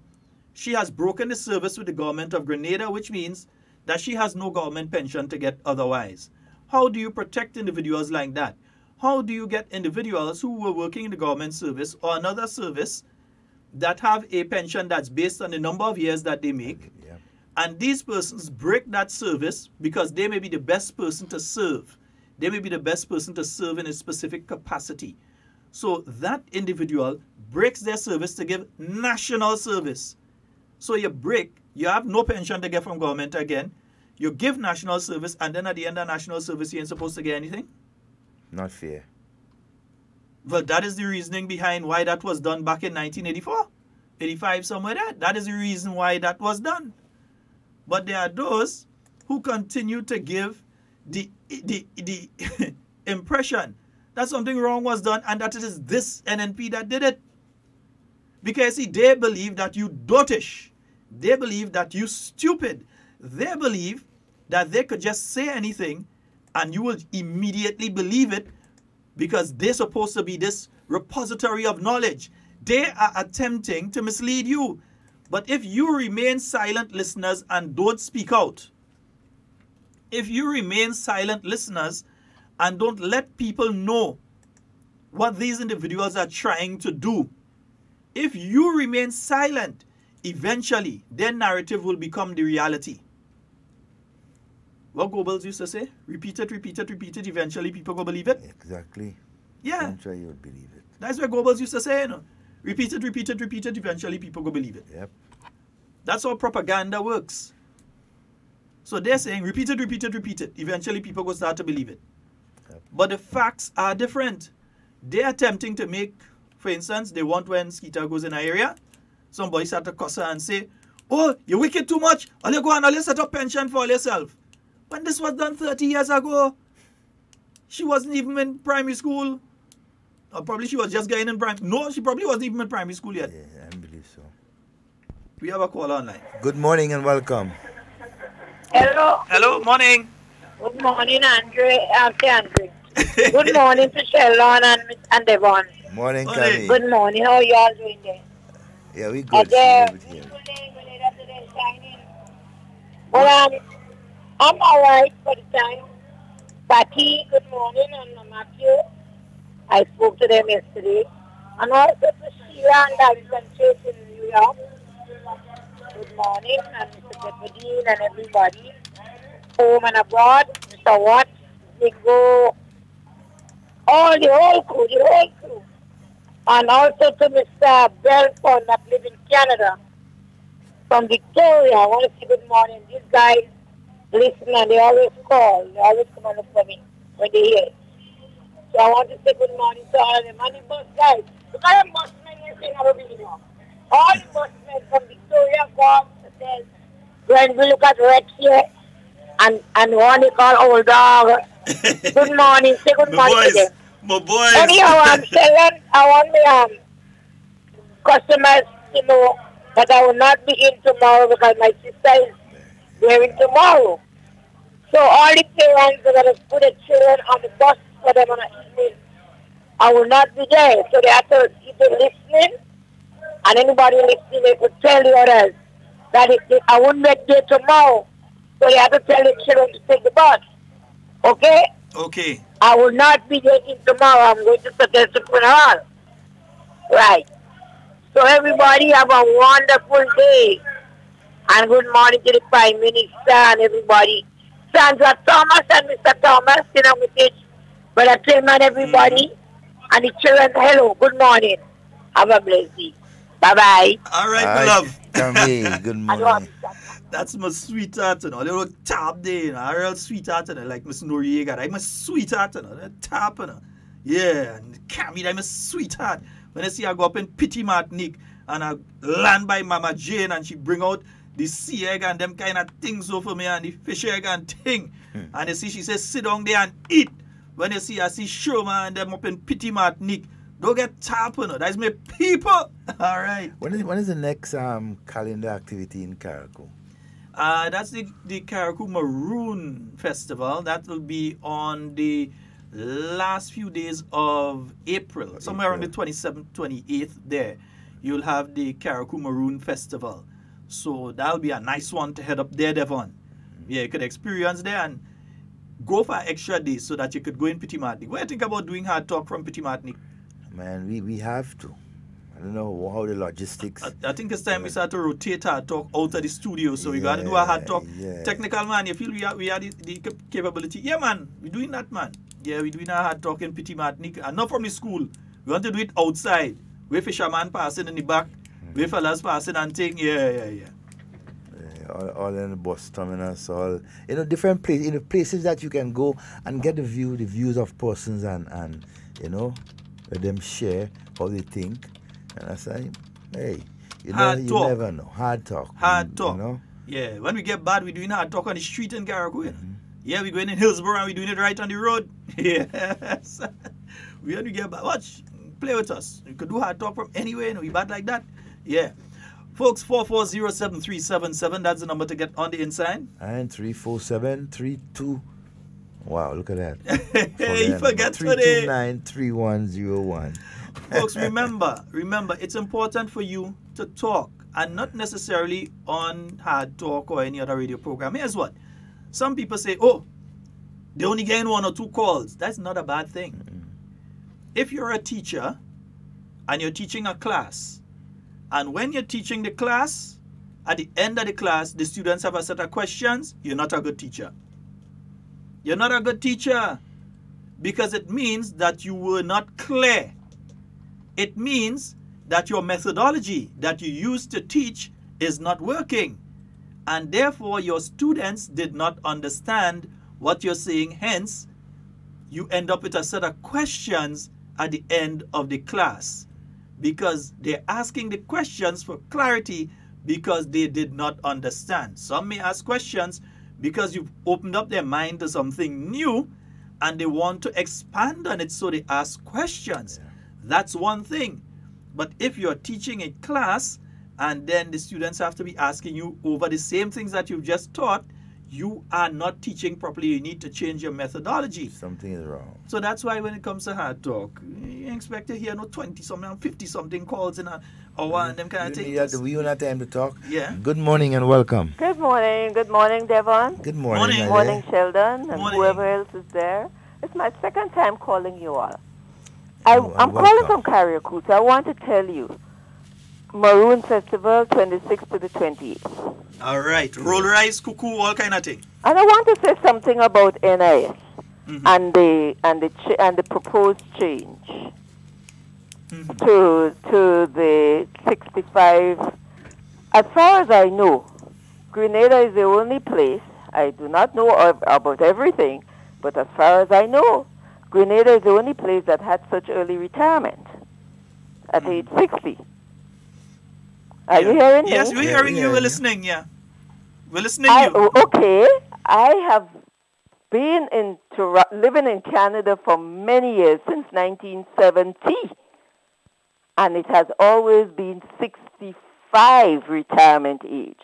She has broken the service with the government of Grenada, which means that she has no government pension to get otherwise. How do you protect individuals like that? How do you get individuals who were working in the government service or another service that have a pension that's based on the number of years that they make? Yeah. And these persons break that service because they may be the best person to serve. They may be the best person to serve in a specific capacity. So that individual breaks their service to give national service. So you break You have no pension to get from government again. You give national service, and then at the end of national service, you ain't supposed to get anything? Not fair. Well, that is the reasoning behind why that was done back in 1984, 85, somewhere there. That is the reason why that was done. But there are those who continue to give the impression that something wrong was done and that it is this NNP that did it. Because, see, they believe that you dotish. They believe that you stupid. They believe that they could just say anything and you will immediately believe it because they're supposed to be this repository of knowledge. They are attempting to mislead you. But if you remain silent listeners and don't speak out, if you remain silent listeners and don't let people know what these individuals are trying to do, if you remain silent, eventually their narrative will become the reality. What WeiVybz used to say, repeat it, repeat it, repeat it, eventually people will believe it. Exactly. Yeah. Eventually you'll believe it. That's what WeiVybz used to say, you know. Repeat it, repeat it, repeat it, eventually people will believe it. Yep. That's how propaganda works. So they're saying, repeat it, repeat it, repeat it. Eventually people will start to believe it. Yep. But the facts are different. They're attempting to make, for instance, they want when Skeeter goes in an area, somebody start to cuss her and say, oh, you wicked too much. All you go and all you set up pension for all yourself. When this was done 30 years ago, she wasn't even in primary school. Or probably she was just getting in primary. No, she probably wasn't even in primary school yet. Yeah, I believe so. We have a call online. Good morning and welcome. Hello. Hello, morning. Good morning, Andre. Andre. Good morning to Sheldon and Devon. Morning, Camille. Good morning. How are you all doing there? Yeah, we good. Well, I'm all right for the time. Patty, good morning, and Matthew. I spoke to them yesterday. And also to Sheila and Dalton Chase in New York. Good morning, and Mr. Deputy and everybody. Home and abroad, Mr. Watt, Bingo, all the whole crew. And also to Mr. Belfort that lives in Canada. From Victoria, I want to say good morning. These guys listen and they always call. They always come and look for me when they hear it. So I want to say good morning to all of them. And the bus guys, look at the busmen here saying over here. All the busmen from Victoria, God, says, when we look at Rex here, and one they call Old Dog. Good morning, say good morning to them. My boys. Anyhow, I'm selling, I want the customers to know that I will not be in tomorrow because my sister is going tomorrow. So all the parents are going to put the children on the bus for them on the evening. I will not be there. So they have to keep listening. And anybody listening, they could tell the others that I won't be there tomorrow. So they have to tell the children to take the bus. Okay? Okay. I will not be there tomorrow. I'm going to suggest the funeral. Right. So everybody have a wonderful day. And good morning to the Prime Minister and everybody. Sandra Thomas and Mr. Thomas, you know, with it. Brother Tillman, everybody. And the children, hello, good morning. Have a blessed day. Bye-bye. All right, my love. Camille, good morning. That's my sweetheart, you know. A little tap there, you know. A real sweetheart, you know. Like Miss Noriega. I'm a sweetheart, you know. That tap, you know. Yeah, and Camille, I'm a sweetheart. When I see I go up in Pity Martinique and I land by Mama Jane and she bring out the sea egg and them kind of things over me and the fish egg and thing. And you see she says sit down there and eat. When you see I see Shoma and them up in Pity Martinique, don't get tap, you know. That's my people. All right. When is the next calendar activity in Carriacou? That's the Carriacou Maroon Festival. That will be on the last few days of April. Somewhere around the 27th, 28th there. You'll have the Carriacou Maroon Festival. So that'll be a nice one to head up there, Devon. Yeah, you could experience there and go for extra days so that you could go in Pity Martinique. What do you think about doing hard talk from Pity Martinique? Man, we have to. I don't know how the logistics. I think it's time we start to rotate hard talk out of the studio. So we got to do a hard talk. Yeah. Technical man, you feel we have the capability? Yeah, man, we're doing that, man. Yeah, we're doing a hard talk in Pity Martinique. And not from the school. We want to do it outside. Where fisherman passing in the back. Where fellas passing and thing. Yeah. all in the bus terminus, all different places, places that you can go and get the views of persons and let them share how they think. And I say, hey, you never know. Hard talk. Hard talk. Yeah, when we get bad, we're doing hard talk on the street in Carriacou. Yeah, we're going in Hillsborough and we're doing it right on the road. Yes. When we get bad, watch, play with us. You could do hard talk from anywhere, we bad like that. Yeah. Folks, 440-7377, that's the number to get on the inside. And 347-32. Wow, look at that. Hey, forget today. 329-3101. Folks, remember, it's important for you to talk and not necessarily on Hard Talk or any other radio program. Here's what. Some people say, oh, they only getting 1 or 2 calls. That's not a bad thing. If you're a teacher and you're teaching a class, and when you're teaching the class, at the end of the class, the students have a set of questions, you're not a good teacher. You're not a good teacher because it means that you were not clear. It means that your methodology that you used to teach is not working. And therefore, your students did not understand what you're saying. Hence, you end up with a set of questions at the end of the class because they're asking the questions for clarity because they did not understand. Some may ask questions because you've opened up their mind to something new and they want to expand on it, so they ask questions. That's one thing. But if you're teaching a class and then the students have to be asking you over the same things that you've just taught, you are not teaching properly. You need to change your methodology. Something is wrong. So that's why when it comes to Hard Talk, you expect to hear 20-something and 50-something calls in an hour and them kind of things. We don't have time to talk. Yeah. Good morning and welcome. Good morning. Good morning, Devon. Good morning. Good morning, Sheldon, and whoever else is there. It's my second time calling you all. I'm calling from Carriacou, so I want to tell you, Maroon Festival, 26th to the 28th. All right. Roll rice, cuckoo, all kind of thing. And I want to say something about NIS and the proposed change to the 65. As far as I know, Grenada is the only place. I do not know about everything, but as far as I know, Grenada is the only place that had such early retirement at age 60. Are you hearing me? Yes, we're hearing you. We're listening, yeah. We're listening to you. Okay. I have been living in Canada for many years, since 1970. And it has always been 65 retirement age.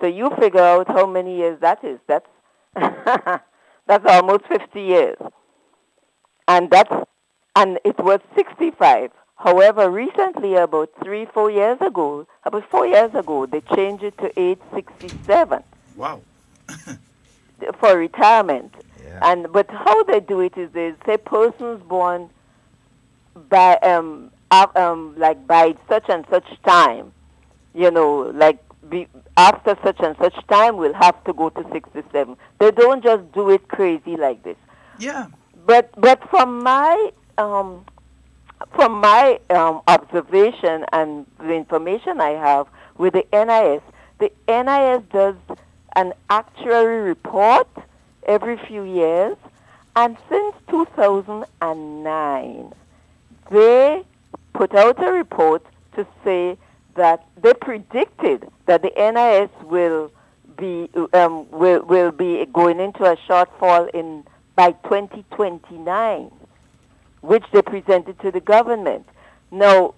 So you figure out how many years that is. That's that's almost 50 years. And it was 65. However, recently, about 4 years ago, they changed it to age 67. Wow. For retirement. Yeah. But how they do it is they say persons born by by such and such time, after such and such time will have to go to 67. They don't just do it crazy like this. Yeah. But from my observation and the information I have with the NIS does an actuary report every few years, and since 2009, they put out a report to say that they predicted that the NIS will be going into a shortfall by 2029, which they presented to the government. Now,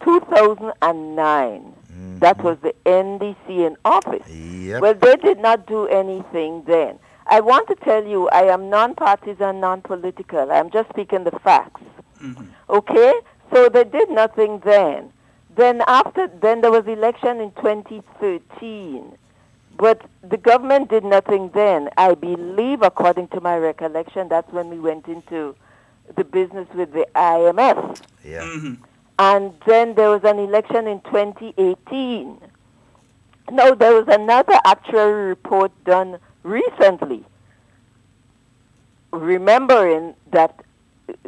2009, that was the NDC in office. Yep. Well, they did not do anything then. I want to tell you, I am non-partisan, non-political. I'm just speaking the facts. Okay? So they did nothing then. Then there was election in 2013. But the government did nothing then. I believe, according to my recollection, that's when we went into the business with the IMF. Yeah. And then there was an election in 2018. Now, there was another actuary report done recently, remembering that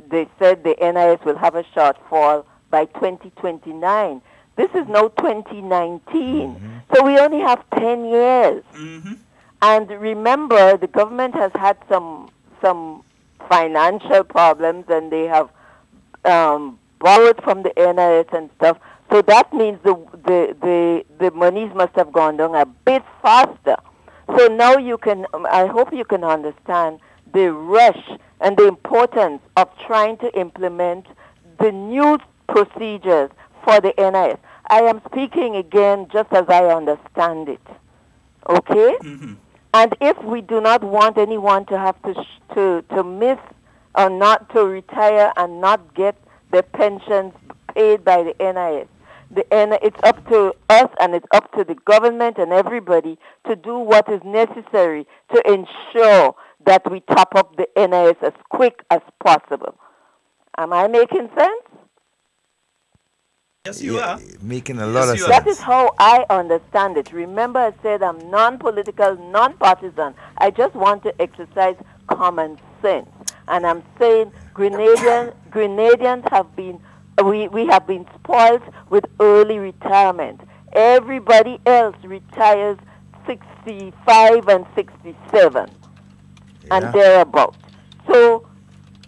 they said the NIS will have a shortfall by 2029. This is now 2019. So we only have 10 years. And remember, the government has had some financial problems, and they have borrowed from the NIS and stuff. So that means the monies must have gone down a bit faster. So now I hope you can understand the rush and the importance of trying to implement the new procedures for the NIS. I am speaking again just as I understand it. Okay? And if we do not want anyone to have to miss or not to retire and not get their pensions paid by the NIS, it's up to us and it's up to the government and everybody to do what is necessary to ensure that we top up the NIS as quick as possible. Am I making sense? Yes, you are. Making a lot of sense. That is how I understand it. Remember, I said I'm non-political, non-partisan. I just want to exercise common sense. And I'm saying Grenadians have been, we have been spoiled with early retirement. Everybody else retires 65 and 67 and thereabouts. So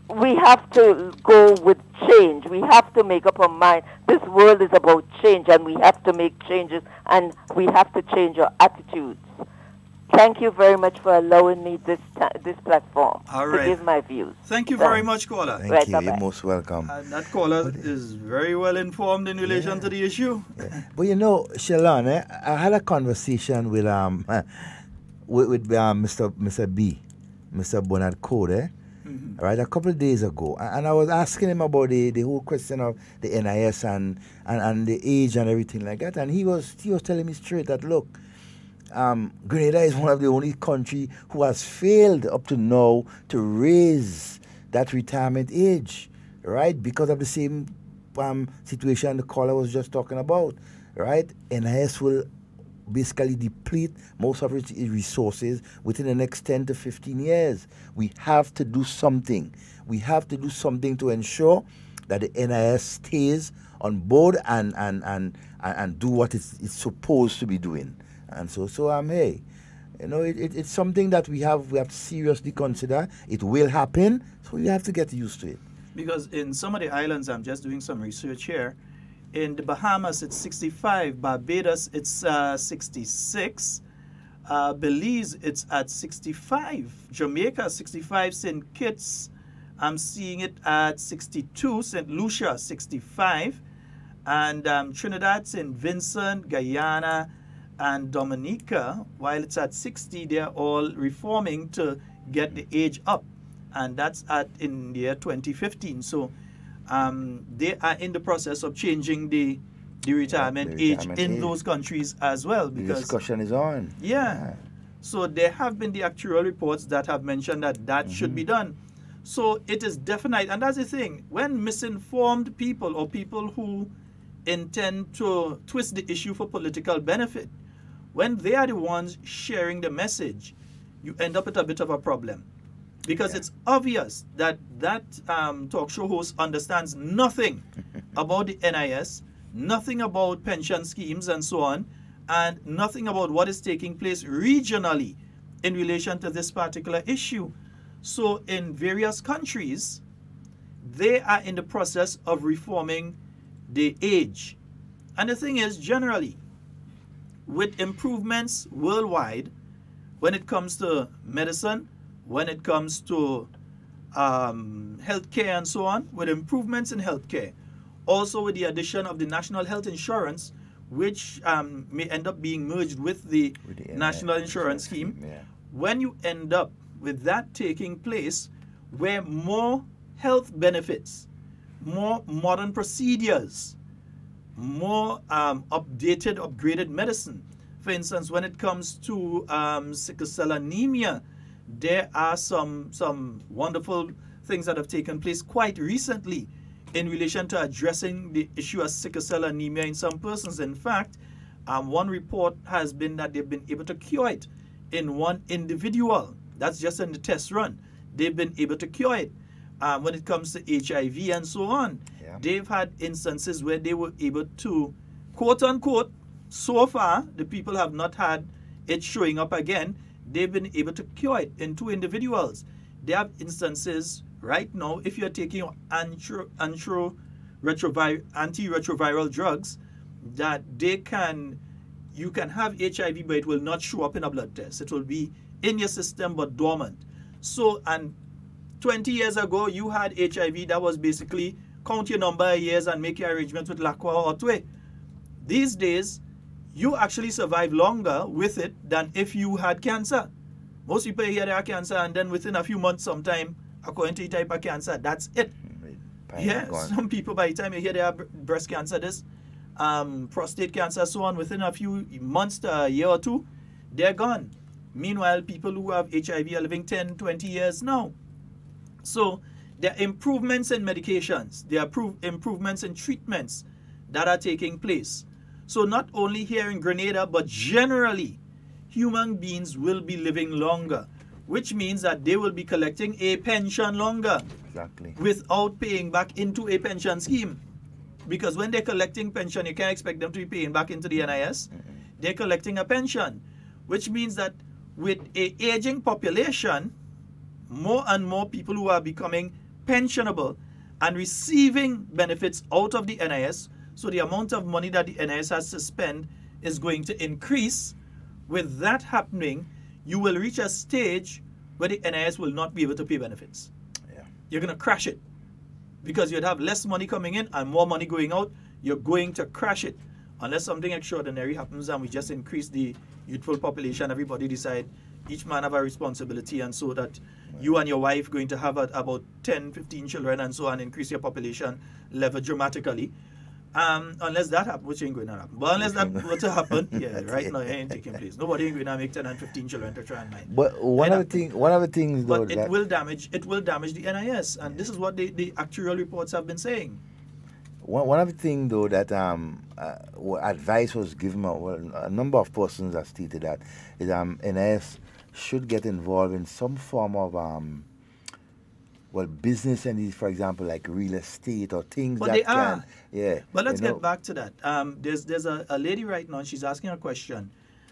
we have to go with change. We have to make up our mind. This world is about change, and we have to make changes, and we have to change our attitudes. Thank you very much for allowing me this platform to give my views. Thank you very much, caller. Thank you. You're most welcome. And that caller is very well informed in relation to the issue. But you know, Sheldon, I had a conversation with Mr. Bernard Code, right, a couple of days ago, and I was asking him about the whole question of the NIS and the age and everything like that, and he was telling me straight that, look, Grenada is one of the only country who has failed up to now to raise that retirement age, right, because of the same situation the caller was just talking about, right? NIS will basically deplete most of its resources within the next 10 to 15 years. We have to do something. We have to do something to ensure that the NIS stays on board and do what it's supposed to be doing. And so hey, you know, it's something that we have to seriously consider. It will happen, so we have to get used to it. Because in some of the islands, I'm just doing some research here. In the Bahamas, it's 65. Barbados, it's 66. Belize, it's at 65. Jamaica, 65. St. Kitts, I'm seeing it at 62. St. Lucia, 65. And Trinidad, St. Vincent, Guyana, and Dominica, while it's at 60, they're all reforming to get the age up. And that's in the year 2015. So they are in the process of changing the retirement age in those countries as well. Because the discussion is on. Yeah. So there have been the actuarial reports that have mentioned that should be done. So it is definite. And that's the thing. When misinformed people or people who intend to twist the issue for political benefit, when they are the ones sharing the message, you end up with a bit of a problem. Because it's obvious that talk show host understands nothing about the NIS, nothing about pension schemes and so on, and nothing about what is taking place regionally in relation to this particular issue. So in various countries, they are in the process of reforming the age. And the thing is, generally, with improvements worldwide, when it comes to medicine, when it comes to healthcare and so on, with improvements in healthcare, also with the addition of the national health insurance, which may end up being merged with the national insurance scheme, when you end up with that taking place, where more health benefits, more modern procedures, more updated, upgraded medicine. For instance, when it comes to sickle cell anemia, there are some wonderful things that have taken place quite recently in relation to addressing the issue of sickle cell anemia in some persons. In fact, one report has been that they've been able to cure it in one individual. That's just in the test run. They've been able to cure it. When it comes to HIV and so on, they've had instances where they were able to quote unquote, so far, the people have not had it showing up again. They've been able to cure it in 2 individuals. They have instances right now, if you're taking your antiretroviral drugs, that you can have HIV, but it will not show up in a blood test. It will be in your system, but dormant. So, and 20 years ago, you had HIV that was basically count your number of years and make your arrangements with Lacroix or Otway. These days, you actually survive longer with it than if you had cancer. Most people hear they have cancer and then within a few months sometime, according to the type of cancer, that's it. Yeah, some people by the time you hear they have breast cancer, prostate cancer, so on, within a few months to a year or 2, they're gone. Meanwhile, people who have HIV are living 10, 20 years now. So there are improvements in medications, there are improvements in treatments that are taking place. So not only here in Grenada, but generally, human beings will be living longer, which means that they will be collecting a pension longer. Exactly. Without paying back into a pension scheme. Because when they're collecting pension, you can't expect them to be paying back into the NIS. They're collecting a pension, which means that with an aging population, more and more people who are becoming pensionable and receiving benefits out of the NIS, so the amount of money that the NIS has to spend is going to increase. With that happening, you will reach a stage where the NIS will not be able to pay benefits. Yeah. You're going to crash it. Because you'd have less money coming in and more money going out, you're going to crash it. Unless something extraordinary happens and we just increase the youthful population, everybody decide each man have a responsibility, and so that you and your wife going to have about 10, 15 children and so on, increase your population level dramatically. Unless that happens, which ain't going to happen. But unless that were to happen, yeah, right now it ain't taking place. Nobody ain't going to make 10 and 15 children to try and mind. But one of the things though, but it will damage the NIS, and this is what the actuarial reports have been saying. One of the things though that advice was given, a number of persons have stated that is NIS should get involved in some form of business entities, for example, like real estate or things but that they can. are. Yeah. But let's get back to that. There's a lady right now, she's asking a question,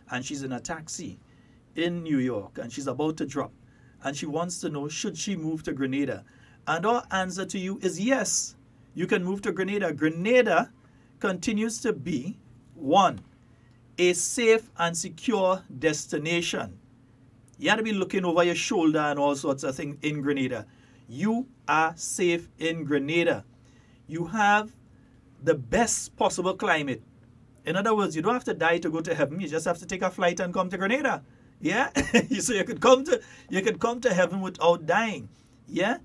and she's in a taxi in New York, and she's about to drop, and she wants to know, should she move to Grenada? And our answer to you is yes, you can move to Grenada. Grenada continues to be, one, a safe and secure destination. You have to be looking over your shoulder and all sorts of things in Grenada. You are safe in Grenada. You have the best possible climate. In other words, you don't have to die to go to heaven. You just have to take a flight and come to Grenada. Yeah? So you could come to heaven without dying. Yeah?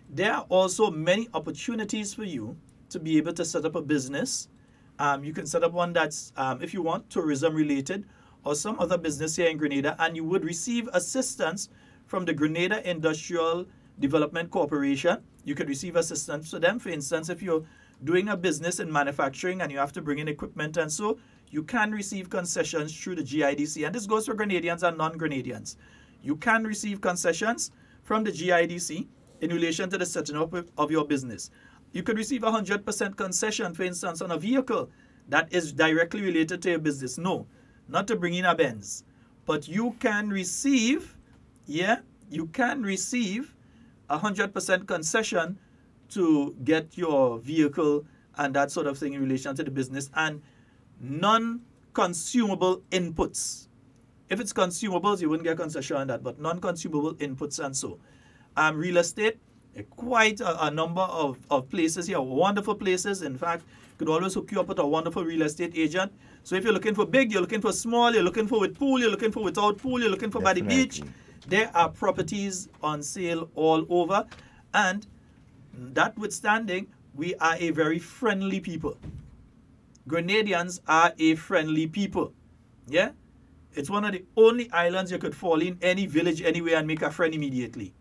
There are also many opportunities for you to be able to set up a business. You can set up one that's, if you want, tourism related or some other business here in Grenada, and you would receive assistance from the Grenada Industrial Development Corporation. You could receive assistance for them. For instance, if you're doing a business in manufacturing and you have to bring in equipment and so, you can receive concessions through the GIDC. And this goes for Grenadians and non-Grenadians. You can receive concessions from the GIDC in relation to the setting up of your business. You could receive 100% concession, for instance, on a vehicle that is directly related to your business. No, not to bring in a Benz. But you can receive, you can receive 100% concession to get your vehicle and that sort of thing in relation to the business, and non-consumable inputs. If it's consumables, you wouldn't get concession on that, but non-consumable inputs and so. Real estate, quite a number of places here, wonderful places. In fact, could always hook you up with a wonderful real estate agent. So if you're looking for big, you're looking for small, you're looking for with pool, you're looking for without pool, you're looking for by the beach, there are properties on sale all over. And notwithstanding, we are a very friendly people. Grenadians are a friendly people. Yeah? It's one of the only islands you could fall in any village anywhere and make a friend immediately.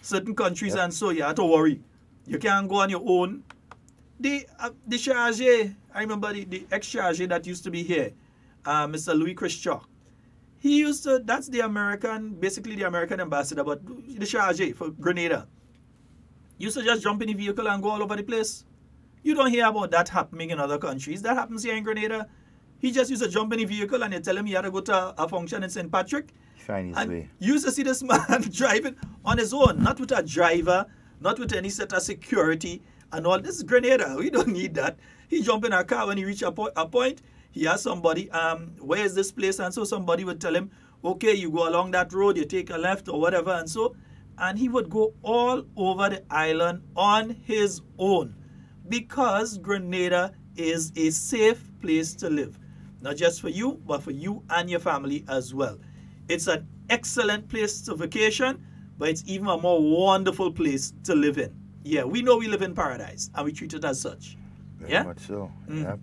Certain countries and so you have to worry. You can't go on your own. The charge, I remember the ex-charge that used to be here, Mr. Louis Christchak. He used to, that's the American, basically the American ambassador, but the charge for Grenada. Used to just jump in the vehicle and go all over the place. You don't hear about that happening in other countries. That happens here in Grenada. He just used to jump in a vehicle and they tell him he had to go to a function in St. Patrick. Find his way. You used to see this man driving on his own, not with a driver, not with any set of security and all. This is Grenada. We don't need that. He jump in a car when he reach a point. He asked somebody, where is this place? And so somebody would tell him, okay, you go along that road, you take a left or whatever. And he would go all over the island on his own because Grenada is a safe place to live. Not just for you, but for you and your family as well. It's an excellent place to vacation, but it's even a more wonderful place to live in. Yeah, we know we live in paradise and we treat it as such. Very much so. Yep.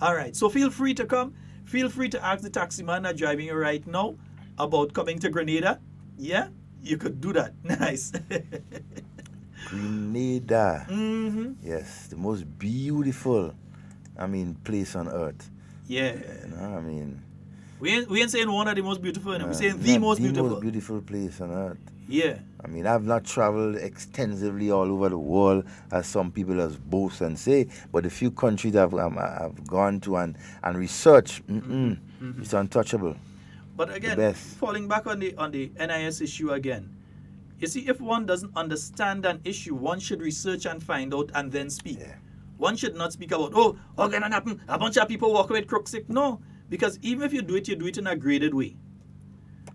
All right, so feel free to come. Feel free to ask the taxi man that's driving you right now about coming to Grenada. Yeah, you could do that. Nice. Grenada. Mm-hmm. Yes, the most beautiful, place on earth. Yeah. We ain't saying one of the most beautiful, we're saying the most beautiful. The most beautiful place on earth. Yeah. I've not traveled extensively all over the world, as some people has boast and say, but the few countries I've gone to and researched, it's untouchable. But again, falling back on the NIS issue again, you see, if one doesn't understand an issue, one should research and find out and then speak. Yeah. One should not speak about, okay, that happened, a bunch of people walk away with crook sick. No, because even if you do it in a graded way.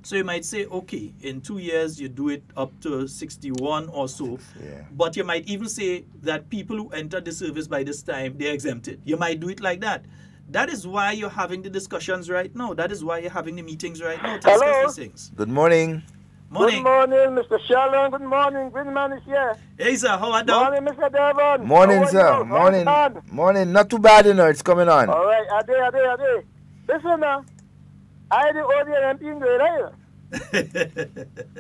So you might say, okay, in 2 years you do it up to 61 or so. Yeah. But you might even say that people who enter the service by this time, they're exempted. You might do it like that. That is why you're having the discussions right now. That is why you're having the meetings right now to discuss these things. Good morning. Morning. Good morning, Mr. Sheldon. Good morning. Greenman is here. Hey, sir. How are you? Morning, Mr. Devon. Morning, sir. Morning. Morning. Not too bad, it's coming on. All right. Ade. Listen, I the ODMP in Grenada.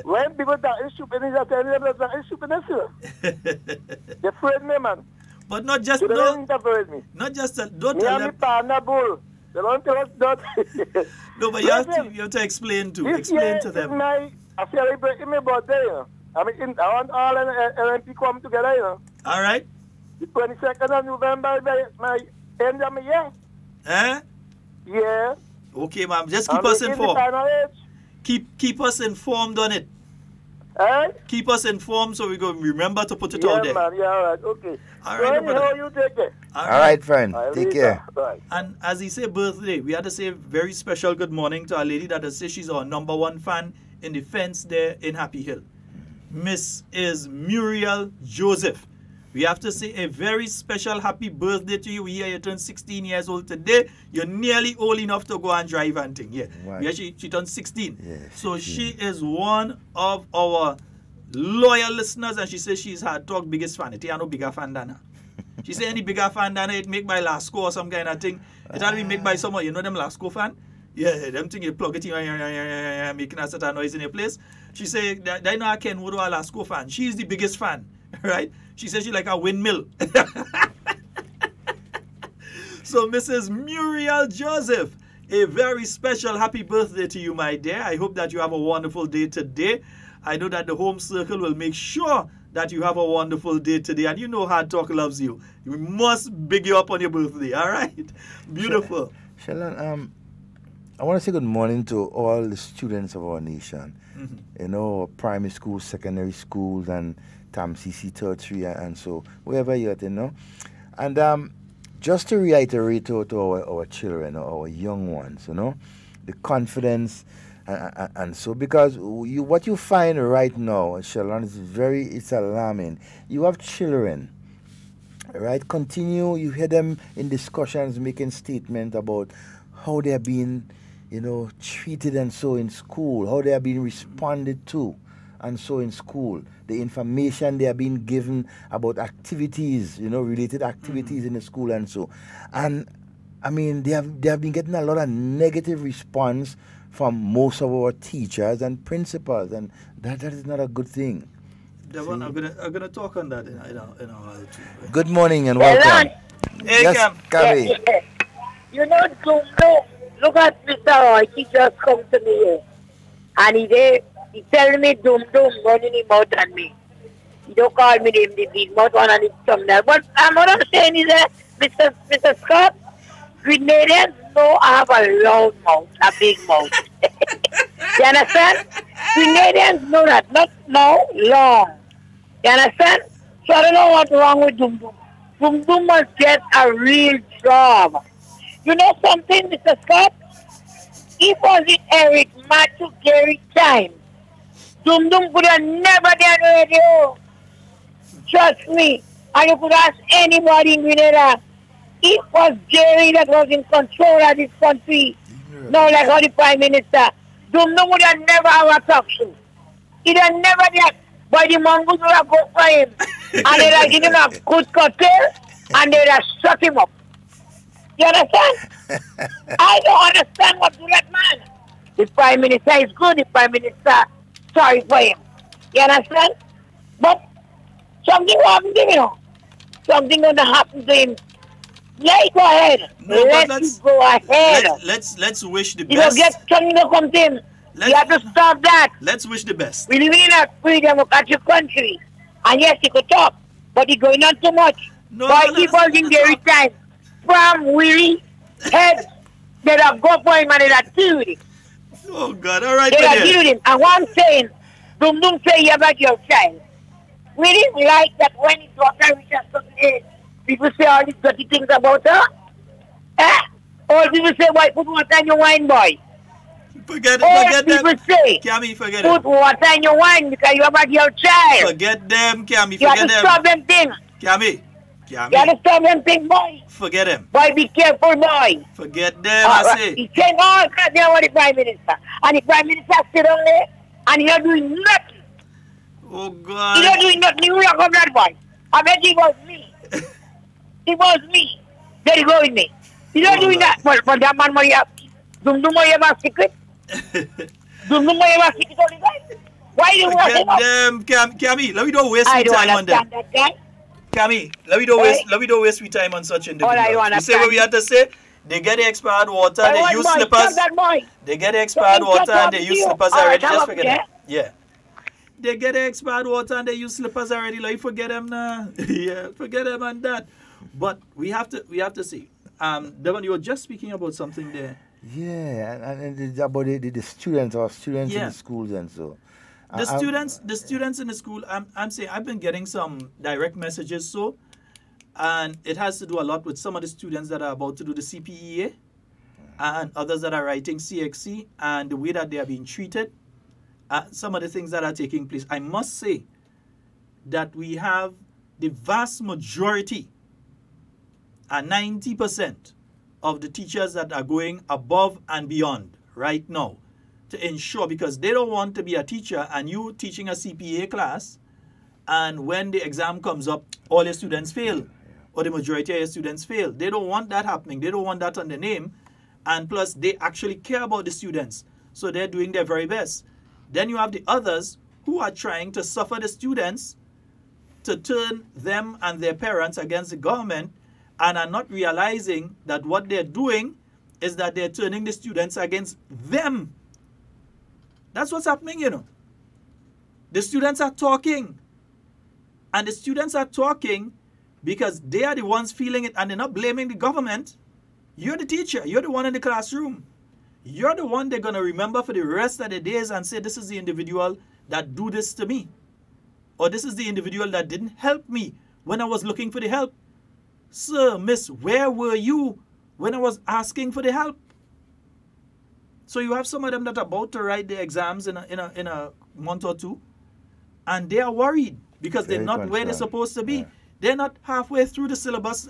When people talk issue, they are telling them that issue in this. They afraid me, man. But not just they don't interfere me. Not just don't tell them. Panda bull. They don't tell us that. No, but you have to explain to them. I celebrate my birthday. I want all LMP come together. All right. The 22nd of November is my end of my year. Eh? Yeah. Okay, ma'am. Just keep us informed. Keep us informed on it. Eh? Keep us informed so we go remember to put it out there. Man, yeah, all right, okay. All right, you take it. All right, friend. Take care. Right. And as he said birthday, we had to say a very special good morning to a lady that says she's our #1 fan in the fence there in Happy Hill. Mrs. Muriel Joseph. We have to say a very special happy birthday to you. We hear you turn 16 years old today. You're nearly old enough to go and drive and thing. Yeah. Right. Yeah, she turned 16. Yeah, so she is one of our loyal listeners, and she says she's HARDTALK biggest fan. It ain't no bigger fan than her. She say any bigger fan than her, it make by Lasco or some kind of thing. It had to be made by someone. You know them Lasco fan? Yeah, them thing you plug it in, making a certain noise in your place. She say they know I can go to a Lasco fan. She's the biggest fan, right? She says she's like a windmill. So Mrs. Muriel Joseph, a very special happy birthday to you, my dear. I hope that you have a wonderful day today. I know that the home circle will make sure that you have a wonderful day today. And you know HARDTALK loves you. We must big you up on your birthday, all right? Beautiful. Sheldon, I want to say good morning to all the students of our nation. Mm-hmm. You know, primary schools, secondary schools, and TAMCC tertiary, and so wherever you're at, And just to reiterate to our children, our young ones, the confidence, and so, because what you find right now, Sheldon, is it's alarming. You have children, right? Continue, you hear them in discussions making statements about how they're being, treated and so in school, how they are being responded to and so in school, the information they are being given about activities, related activities in the school and so. And they have been getting a lot of negative response from most of our teachers and principals, and that is not a good thing. Devon, I'm gonna talk on that in a while too. Good morning and welcome. Hey, yes, Carrie. Doom. Look at Mr. Roy. He just come to me here. And he telling me doom, running him out on me. He don't call me the big mouth one and the thumbnail. But what I'm saying is that, Mr. Scott, Grenadians know I have a loud mouth, a big mouth. You understand? Grenadians know that, not now, long. You understand? So I don't know what's wrong with Dum Dum. Dum Dum must get a real job. You know something, Mr. Scott? If was it Eric, Matthew, Gary time, Dum Dum could have never done radio. Trust me. And you could ask anybody in Grenada. It was Jerry that was in control of this country. No, like how the Prime Minister. Dum Dum would have never have a talk show. He'd have never done. But the mongoose would have go for him. And they'd have given him a good cocktail. And they'd have shut him up. You understand? I don't understand what do that man. The Prime Minister is good. The Prime Minister, sorry for him. You understand? But something will happen to him, you know. Something going to happen to him. Let it go ahead. No, let it go ahead. Let's wish the you best. You get something to come to him. You have to stop that. Let's wish the best. We live in a free democratic country. And yes, he could talk. But he's going on too much. No, but he was in the time. From Willie head, they have go for him and they have deal with him. Oh, God. All right, they have deal with him. And one saying, Dum Dum say you about your child. We didn't like that when his daughter reaches a certain age, people say all these dirty things about her. All people say, why put water in your wine, boy? Forget people them. Say, Cammy, forget put water in your wine because you about your child. Forget them, Cammy. You have to stop them things. Cammy. You have to stop them things, boy. Forget him. Boy, be careful, boy. Forget them, I say. He saying all that there with the Prime Minister. And the Prime Minister sit down there and he's not doing nothing. Oh, God. He's not doing nothing. He will not come that boy. I bet he was me. He was me. There you go with me. He's not doing that. But that man might have Dum Dum might have a secret. Dum Dum might have a secret all the time. Why do you want him up? Cammy, let me don't waste time on them. I don't understand that guy. Cammy, let me don't waste my time on such individuals. You say what we have to say? They get the expired water, they use slippers. They get the expired water and they use slippers already. Just forget it. Yeah. They get the expired water and they use slippers already. Like forget them now. Yeah, forget them and that. But we have to see. Devon, you were just speaking about something there. Yeah, and about the students or students in the schools and so. The students in the school, I'm saying I've been getting some direct messages and it has to do a lot with some of the students that are about to do the CPEA and others that are writing CXC and the way that they are being treated, some of the things that are taking place. I must say that we have the vast majority, 90% of the teachers that are going above and beyond right now to ensure, because they don't want to be a teacher and you teaching a CPA class and when the exam comes up, all your students fail or the majority of your students fail. They don't want that happening. They don't want that on the name. And plus, they actually care about the students. So they're doing their very best. Then you have the others who are trying to suffer the students to turn them and their parents against the government and are not realizing that what they're doing is that they're turning the students against them. That's what's happening, you know. The students are talking. And the students are talking because they are the ones feeling it and they're not blaming the government. You're the teacher. You're the one in the classroom. You're the one they're going to remember for the rest of the days and say, this is the individual that do this to me. Or this is the individual that didn't help me when I was looking for the help. Sir, miss, where were you when I was asking for the help? So you have some of them that are about to write the exams in a month or two, and they are worried because they're not where they're supposed to be. Yeah. They're not halfway through the syllabus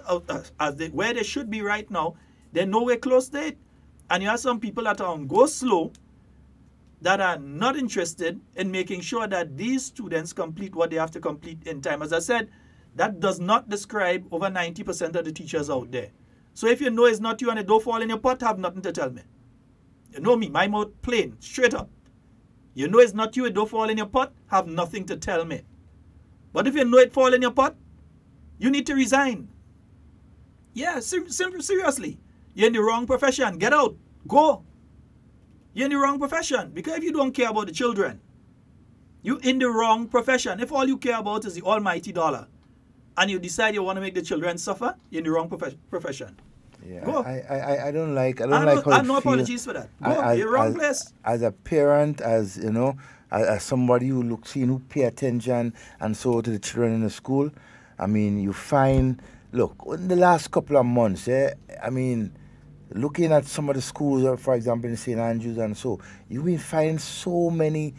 where they should be right now. They're nowhere close to it. And you have some people that are on go slow that are not interested in making sure that these students complete what they have to complete in time. As I said, that does not describe over 90% of the teachers out there. So if you know it's not you and it don't fall in your pot, have nothing to tell me. You know me, my mouth plain, straight up. You know it's not you, it don't fall in your pot, have nothing to tell me. But if you know it fall in your pot, you need to resign. Yeah, seriously. You're in the wrong profession. Get out. Go. You're in the wrong profession. Because if you don't care about the children, You're in the wrong profession. If all you care about is the almighty dollar, and you decide you want to make the children suffer, you're in the wrong profession. Yeah, Go. I don't like how it I no apologies for that. Go, you're wrong place. As a parent, as you know, as somebody who looks in, who pay attention and so to the children in the school, I mean, you find, look, in the last couple of months, I mean, looking at some of the schools, for example, in St. Andrews and so, you've been finding so many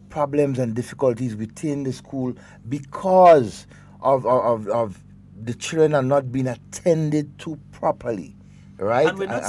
problems and difficulties within the school because of the children are not being attended to properly, right? And we're not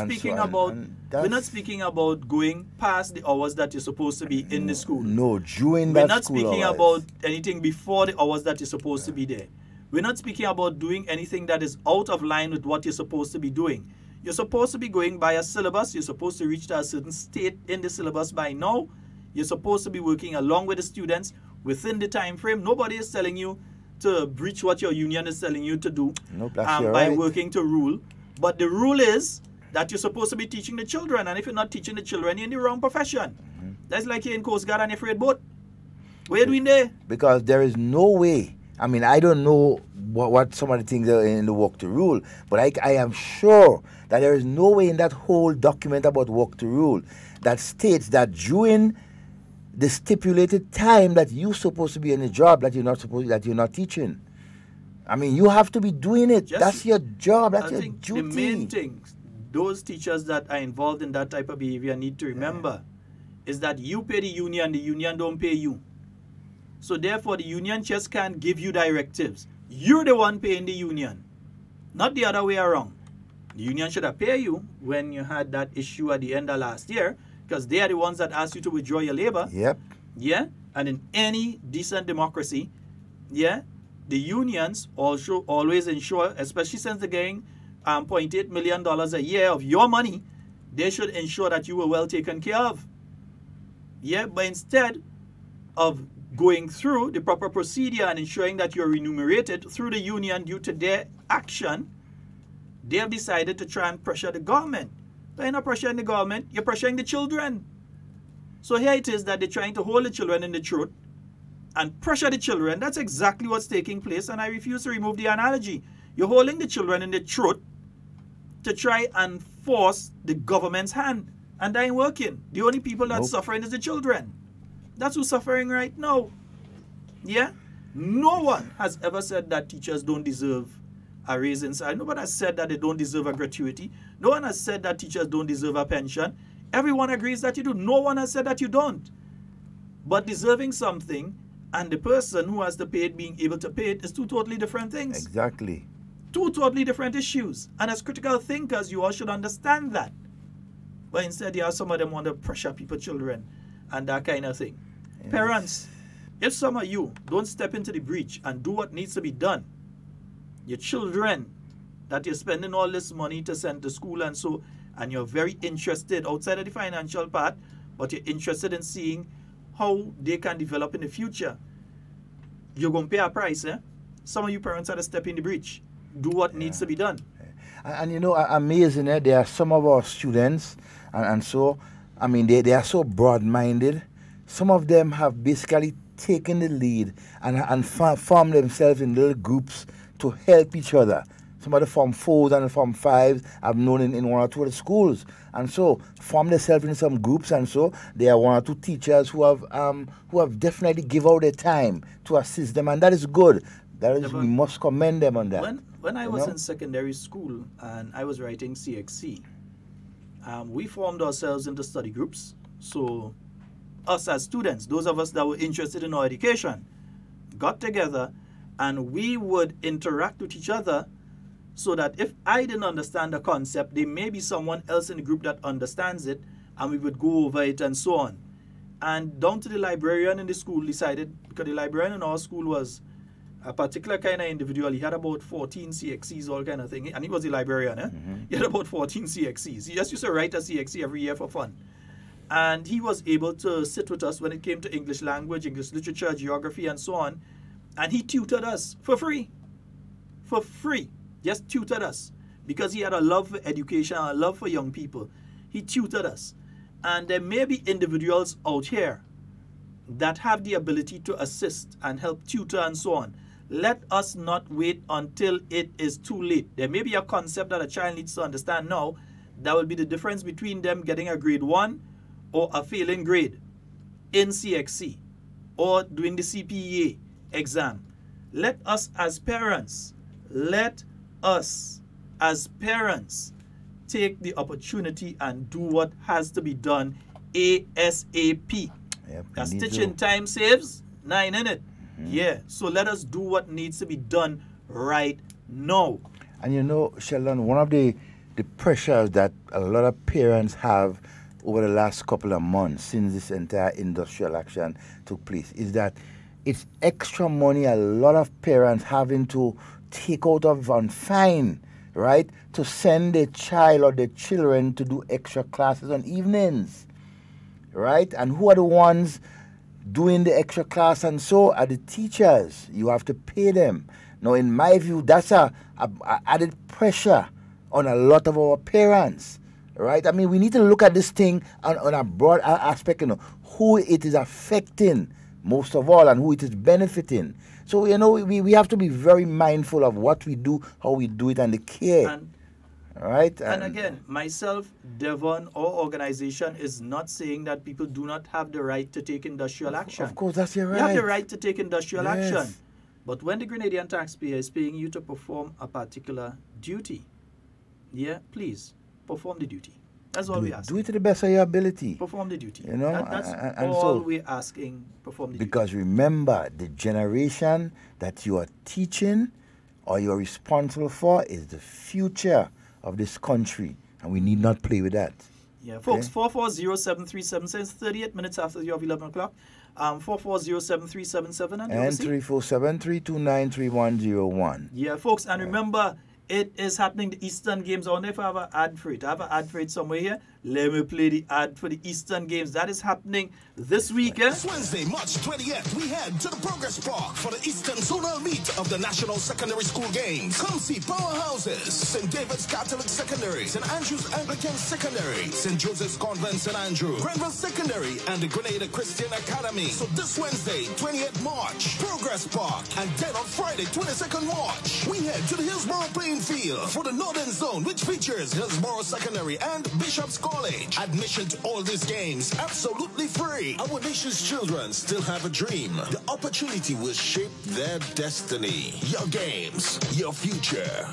speaking about going past the hours that you're supposed to be in the school. No, during we're that not school speaking hours. about anything before the hours that you're supposed to be there. We're not speaking about doing anything that is out of line with what you're supposed to be doing. You're supposed to be going by a syllabus. You're supposed to reach to a certain state in the syllabus by now. You're supposed to be working along with the students within the time frame. Nobody is telling you to breach what your union is telling you to do by working to rule. But the rule is that you're supposed to be teaching the children. And if you're not teaching the children, you're in the wrong profession. That's like you're in Coast Guard and you're afraid boat. What are you doing there? Because there is no way. I mean, I don't know what some of the things are in the work to rule, but I am sure that there is no way in that whole document about work to rule that states that during the stipulated time that you're supposed to be in a job that you're not teaching. I mean, you have to be doing it. That's your job. That's your duty. The main thing those teachers that are involved in that type of behavior need to remember is that you pay the union don't pay you. So therefore, the union just can't give you directives. You're the one paying the union, not the other way around. The union should have paid you when you had that issue at the end of last year, because they are the ones that asked you to withdraw your labor. Yep. Yeah. And in any decent democracy, yeah, the unions also always ensure, especially since they're getting $0.8 million a year of your money, they should ensure that you were well taken care of. Yeah. But instead of going through the proper procedure and ensuring that you're remunerated through the union due to their action, they have decided to try and pressure the government. But you're not pressuring the government, you're pressuring the children. So here it is that they're trying to hold the children in the throat and pressure the children. That's exactly what's taking place, and I refuse to remove the analogy. You're holding the children in the throat to try and force the government's hand, and that ain't working. The only people that's suffering is the children. That's who's suffering right now. Yeah? No one has ever said that teachers don't deserve a raise in salary. Nobody has said that they don't deserve a gratuity. No one has said that teachers don't deserve a pension. Everyone agrees that you do. No one has said that you don't. But deserving something and the person who has to pay it being able to pay it is two totally different things. Exactly. Two totally different issues. And as critical thinkers, you all should understand that. But instead, some of them want to pressure people's children and that kind of thing. Yes. Parents, if some of you don't step into the breach and do what needs to be done, your children that you're spending all this money to send to school and so, and you're very interested outside of the financial part, but you're interested in seeing how they can develop in the future, you're going to pay a price. Some of you parents have to step in the breach. Do what needs to be done. And you know, amazing, there are some of our students, and so, I mean, they are so broad-minded. Some of them have basically taken the lead and formed themselves in little groups to help each other. Some of the Form 4s and the Form 5s I've known in one or two of the schools. And so, form themselves in some groups, and so there are one or two teachers who have definitely given out their time to assist them, and that is good. That is, we must commend them on that. When I was in secondary school and I was writing CXC, we formed ourselves into study groups. So us as students, those of us that were interested in our education, got together and we would interact with each other so that if I didn't understand the concept, there may be someone else in the group that understands it, and we would go over it and so on. And down to the librarian in the school decided, because the librarian in our school was a particular kind of individual. He had about 14 CXCs, all kind of thing. And he was the librarian. He had about 14 CXCs. He just used to write a CXC every year for fun. And he was able to sit with us when it came to English language, English literature, geography, and so on. And he tutored us for free. For free. Just tutored us. Because he had a love for education, a love for young people. He tutored us. And there may be individuals out here that have the ability to assist and help tutor and so on, let us not wait until it is too late. There may be a concept that a child needs to understand now. That will be the difference between them getting a grade 1 or a failing grade in CXC or doing the CPEA exam. Let us as parents take the opportunity and do what has to be done ASAP. Yep, a stitch in time saves 9 in it. Yeah, so let us do what needs to be done right now. And you know, Sheldon, one of the pressures that a lot of parents have over the last couple of months since this entire industrial action took place is that it's extra money a lot of parents having to take out of on fine, right, to send their child or their children to do extra classes on evenings, right? And who are the ones doing the extra class? And so are the teachers. You have to pay them. Now, in my view, that's a added pressure on a lot of our parents, right? I mean, we need to look at this thing on a broad aspect, you know, who it is affecting most of all and who it is benefiting. So, you know, we have to be very mindful of what we do, how we do it, and the care. Right? And again, myself, Devon, our organization is not saying that people do not have the right to take industrial action. Of course, that's your right. You have the right to take industrial Yes. action. But when the Grenadian taxpayer is paying you to perform a particular duty, yeah, please, perform the duty. That's all we ask. Do it to the best of your ability. Perform the duty. You know, that's and all so, we're asking. Perform the duty. because remember, the generation that you are teaching or you're responsible for is the future of this country, and we need not play with that. Yeah, folks, 440-7377 says 38 minutes after the hour of 11 o'clock. 440-7377 and 347-329-3101. Yeah, folks, and remember, it is happening, the Eastern Games. I wonder if I have an ad for it. I have an ad for it somewhere here. Let me play the ad for the Eastern Games. That is happening this weekend. This Wednesday, March 20th, we head to the Progress Park for the Eastern Zonal Meet of the National Secondary School Games. Come see powerhouses: St. David's Catholic Secondary, St. Andrew's Anglican Secondary, St. Joseph's Convent St. Andrew, Grenville Secondary, and the Grenada Christian Academy. So this Wednesday, 20th March, Progress Park, and then on Friday, 22nd March, we head to the Hillsborough Playing Field for the Northern Zone, which features Hillsborough Secondary and Bishop's College. Admission to all these games absolutely free. Our nation's children still have a dream. The opportunity will shape their destiny. Your games, your future.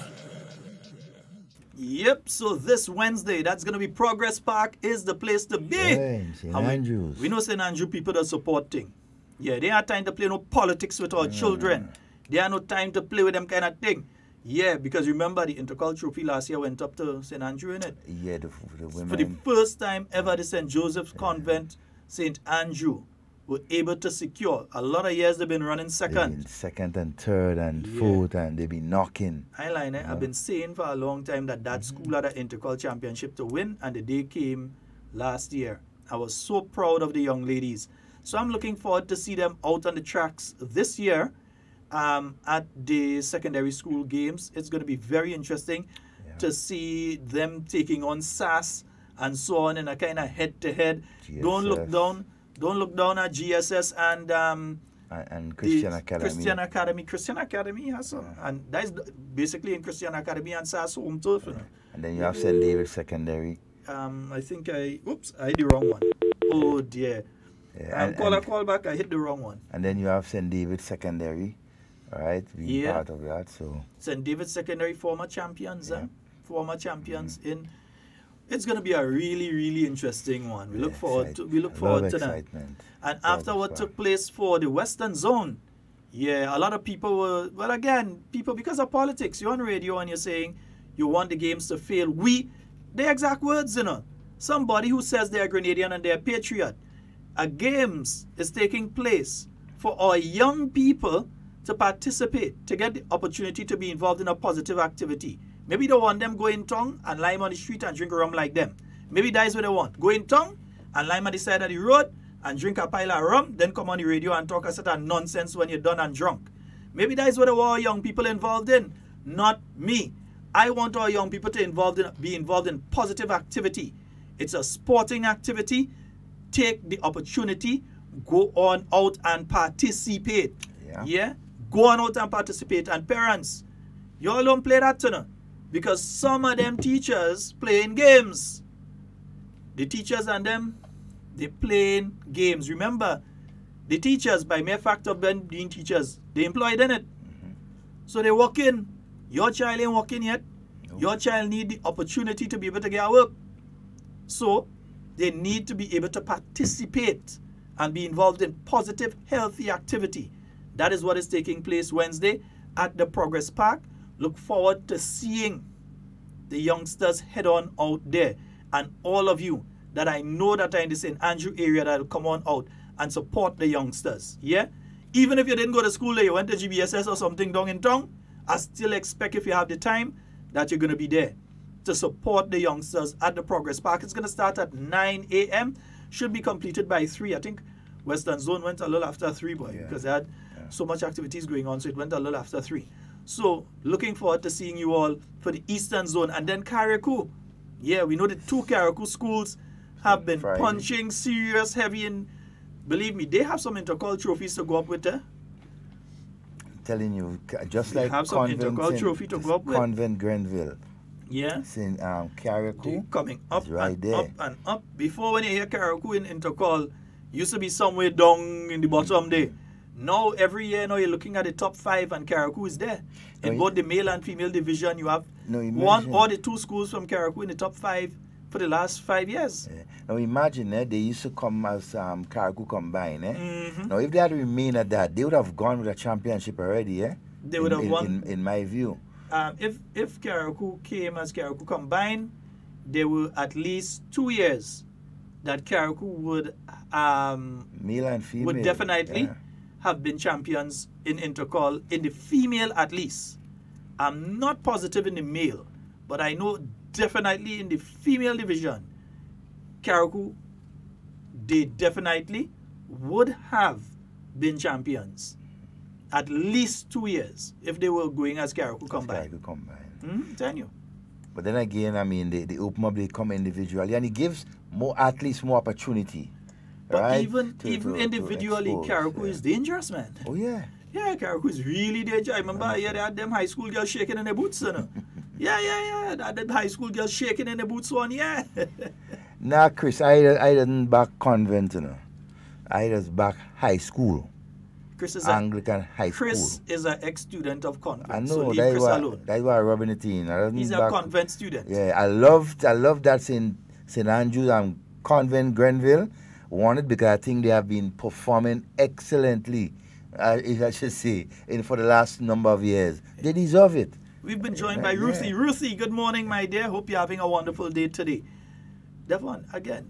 Yep, so this Wednesday, that's going to be Progress Park is the place to be. Yeah, St. Andrews. We know St. Andrew people that support thing. Yeah, they have time to play no politics with our children. They have no time to play with them kind of thing. Yeah, because remember the Intercol Trophy last year went up to St. Andrew, innit? Yeah, the women. For the first time ever, the St. Joseph's Convent, St. Andrew, were able to secure. A lot of years they've been running second. Second and third and fourth, and they've been knocking. I've been saying for a long time that school had an Intercol Championship to win, and the day came last year. I was so proud of the young ladies. So I'm looking forward to see them out on the tracks this year. At the secondary school games. It's going to be very interesting to see them taking on SAS and so on in a kind of head-to-head. Don't look down at GSS and Christian Academy. Christian Academy has some, and that is basically in Christian Academy and SAS home turf. You know. And then you have St. David Secondary. I think I hit the wrong one. Oh dear. Yeah, call back. I hit the wrong one. And then you have St. David Secondary. Right, being part of that. So St. David's Secondary, former champions, in. It's going to be a really, really interesting one. We look forward to that. And after what took place for the Western Zone, a lot of people were people because of politics. You're on radio and you're saying you want the games to fail. The exact words, you know. Somebody who says they're Grenadian and they're patriot. A games is taking place for our young people to participate, to get the opportunity to be involved in a positive activity. Maybe they want them go in town and lie on the street and drink rum like them. Maybe that is what they want. Go in town and lie on the side of the road and drink a pile of rum, then come on the radio and talk a certain nonsense when you're done and drunk. Maybe that is what they want our young people involved in. Not me. I want our young people to be involved in positive activity. It's a sporting activity. Take the opportunity, go on out and participate. Yeah? Go on out and participate. And parents, y'all don't play that tonight. Because some of them teachers playing games. The teachers and them, they playing games. Remember, the teachers, by mere fact of them being teachers, they employed in it. So they walk in. Your child ain't walking yet. Your child need the opportunity to be able to get work. So they need to be able to participate and be involved in positive, healthy activity. That is what is taking place Wednesday at the Progress Park. Look forward to seeing the youngsters head on out there. And all of you that I know that are in the St. Andrew area that will come on out and support the youngsters. Yeah? Even if you didn't go to school there, you went to GBSS or something down in town, I still expect if you have the time that you're going to be there to support the youngsters at the Progress Park. It's going to start at 9 a.m. Should be completed by 3. I think Western Zone went a little after 3, boy, because they had so much activities going on, so it went a little after 3. So, looking forward to seeing you all for the Eastern Zone. And then Carriacou. Yeah, we know the 2 Carriacou schools have been punching serious, heavy, and believe me, they have some intercol trophies to go up with there. Telling you, just like have some intercol trophy to go up with. Convent Grenville. Yeah. St. Carriacou. Coming up right and there. up and up. Before, when you hear Carriacou in intercol, used to be somewhere down in the bottom there. Now, every year, now you're looking at the top 5 and Carriacou is there. In both the male and female division, you have one or the 2 schools from Carriacou in the top 5 for the last 5 years. Now imagine, they used to come as Carriacou combined. Now, if they had remained at that, they would have gone with a championship already. They would have won. In my view. If Carriacou came as Carriacou combined, there were at least 2 years that Carriacou would male and female would definitely have been champions in intercol, in the female at least. I'm not positive in the male, but I know definitely in the female division, Carriacou, they definitely would have been champions at least 2 years if they were going as Carriacou combined. I'm telling you. But then again, I mean, they open up, they come individually, and it gives more athletes more opportunity. But right? even individually, Carriacou is dangerous, man. Oh, yeah. Yeah, Carriacou is really dangerous. I remember they had them high school girls shaking in their boots, you know. Yeah. They had them high school girls shaking in their boots one, yeah. Nah, Chris, I didn't back convent, you know. I just back high school. Chris is Anglican high school. Chris is an ex-student of convent. I know, so leave Chris alone. That's why I'm rubbing it in. He's a convent student. Yeah, I love that St. Andrews and Convent Grenville won it because I think they have been performing excellently, if I should say, for the last number of years. They deserve it. We've been joined by Ruthie. Yeah. Ruthie, good morning, my dear. Hope you're having a wonderful day today. Devon, again,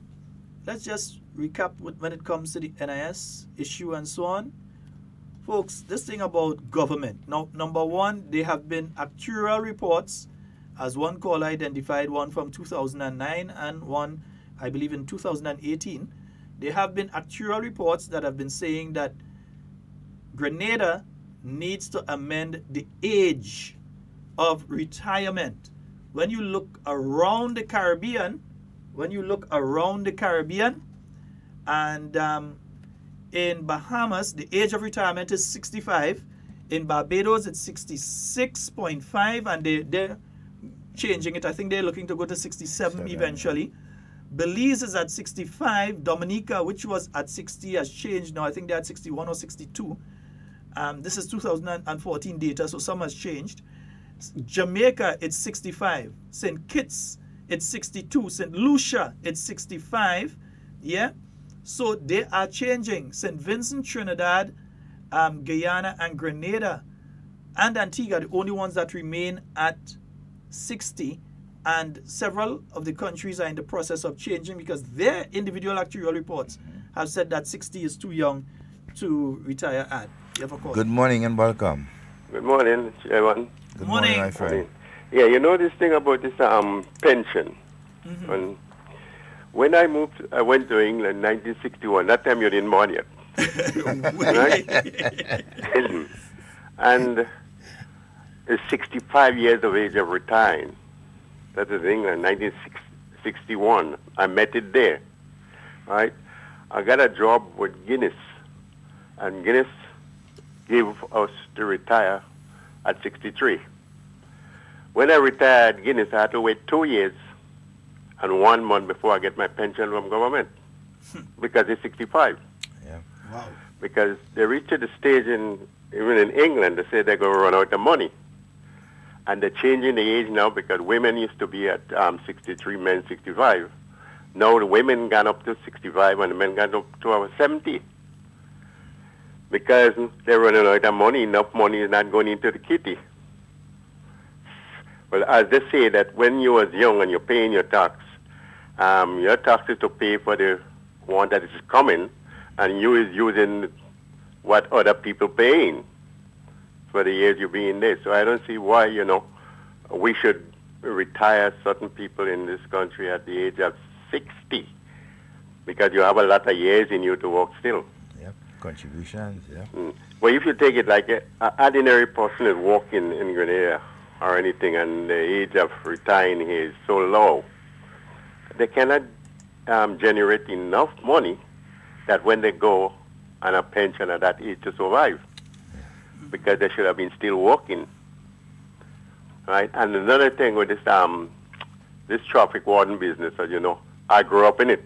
let's just recap when it comes to the NIS issue and so on. Folks, this thing about government. Now, number one, there have been actuarial reports, as one caller identified, one from 2009 and one, I believe, in 2018. There have been actuarial reports that have been saying that Grenada needs to amend the age of retirement. When you look around the Caribbean, and in Bahamas, the age of retirement is 65. In Barbados, it's 66.5, and they're changing it. I think they're looking to go to 67 eventually. Belize is at 65. Dominica, which was at 60, has changed now. I think they're at 61 or 62. This is 2014 data, so some has changed. Jamaica, it's 65. St. Kitts, it's 62. St. Lucia, it's 65. Yeah? So they are changing. St. Vincent, Trinidad, Guyana, and Grenada, and Antigua, the only ones that remain at 60. And several of the countries are in the process of changing because their individual actuarial reports have said that 60 is too young to retire at. You have a call. Good morning and welcome. Good morning, everyone. Good morning, my friend. Yeah, you know this thing about this pension. And when I went to England in 1961. That time you didn't born yet. Right? And it's 65 years of age of retiring. That is England, 1961. I met it there. Right? I got a job with Guinness, and Guinness gave us to retire at 63. When I retired Guinness, I had to wait 2 years and 1 month before I get my pension from government because it's 65. Yeah. Wow. Because they reached the stage even in England, they say they're going to run out of money. And they're changing the age now because women used to be at 63, men 65. Now the women got up to 65 and the men got up to 70. Because they're running out of money, enough money is not going into the kitty. Well, as they say that when you was young and you're paying your tax is to pay for the one that is coming, and you is using what other people paying for the years you be in there. So I don't see why, we should retire certain people in this country at the age of 60, because you have a lot of years in you to work still. Yep, contributions, yeah. Well, if you take it like an ordinary person is walking in Grenada or anything, and the age of retiring here is so low, they cannot generate enough money that when they go on a pension at that age to survive, because they should have been still working, right? And another thing with this traffic warden business, as you know, I grew up in it,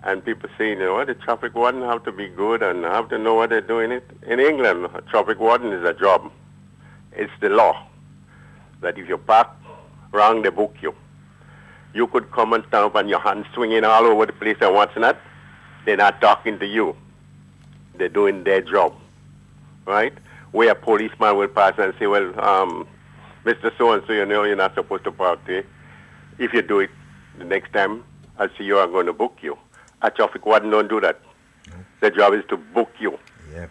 and people say, the traffic warden have to be good and have to know what they're doing. It in England, a traffic warden is a job. It's the law that if you park wrong, they book you. You could come and stand up and your hands swinging all over the place, and what's not? They're not talking to you. They're doing their job, right? Where a policeman will pass and say, well, Mr. So-and-so, you're not supposed to park there. If you do it, the next time I'll see you, I'm going to book you. A traffic warden don't do that. The job is to book you. Yep.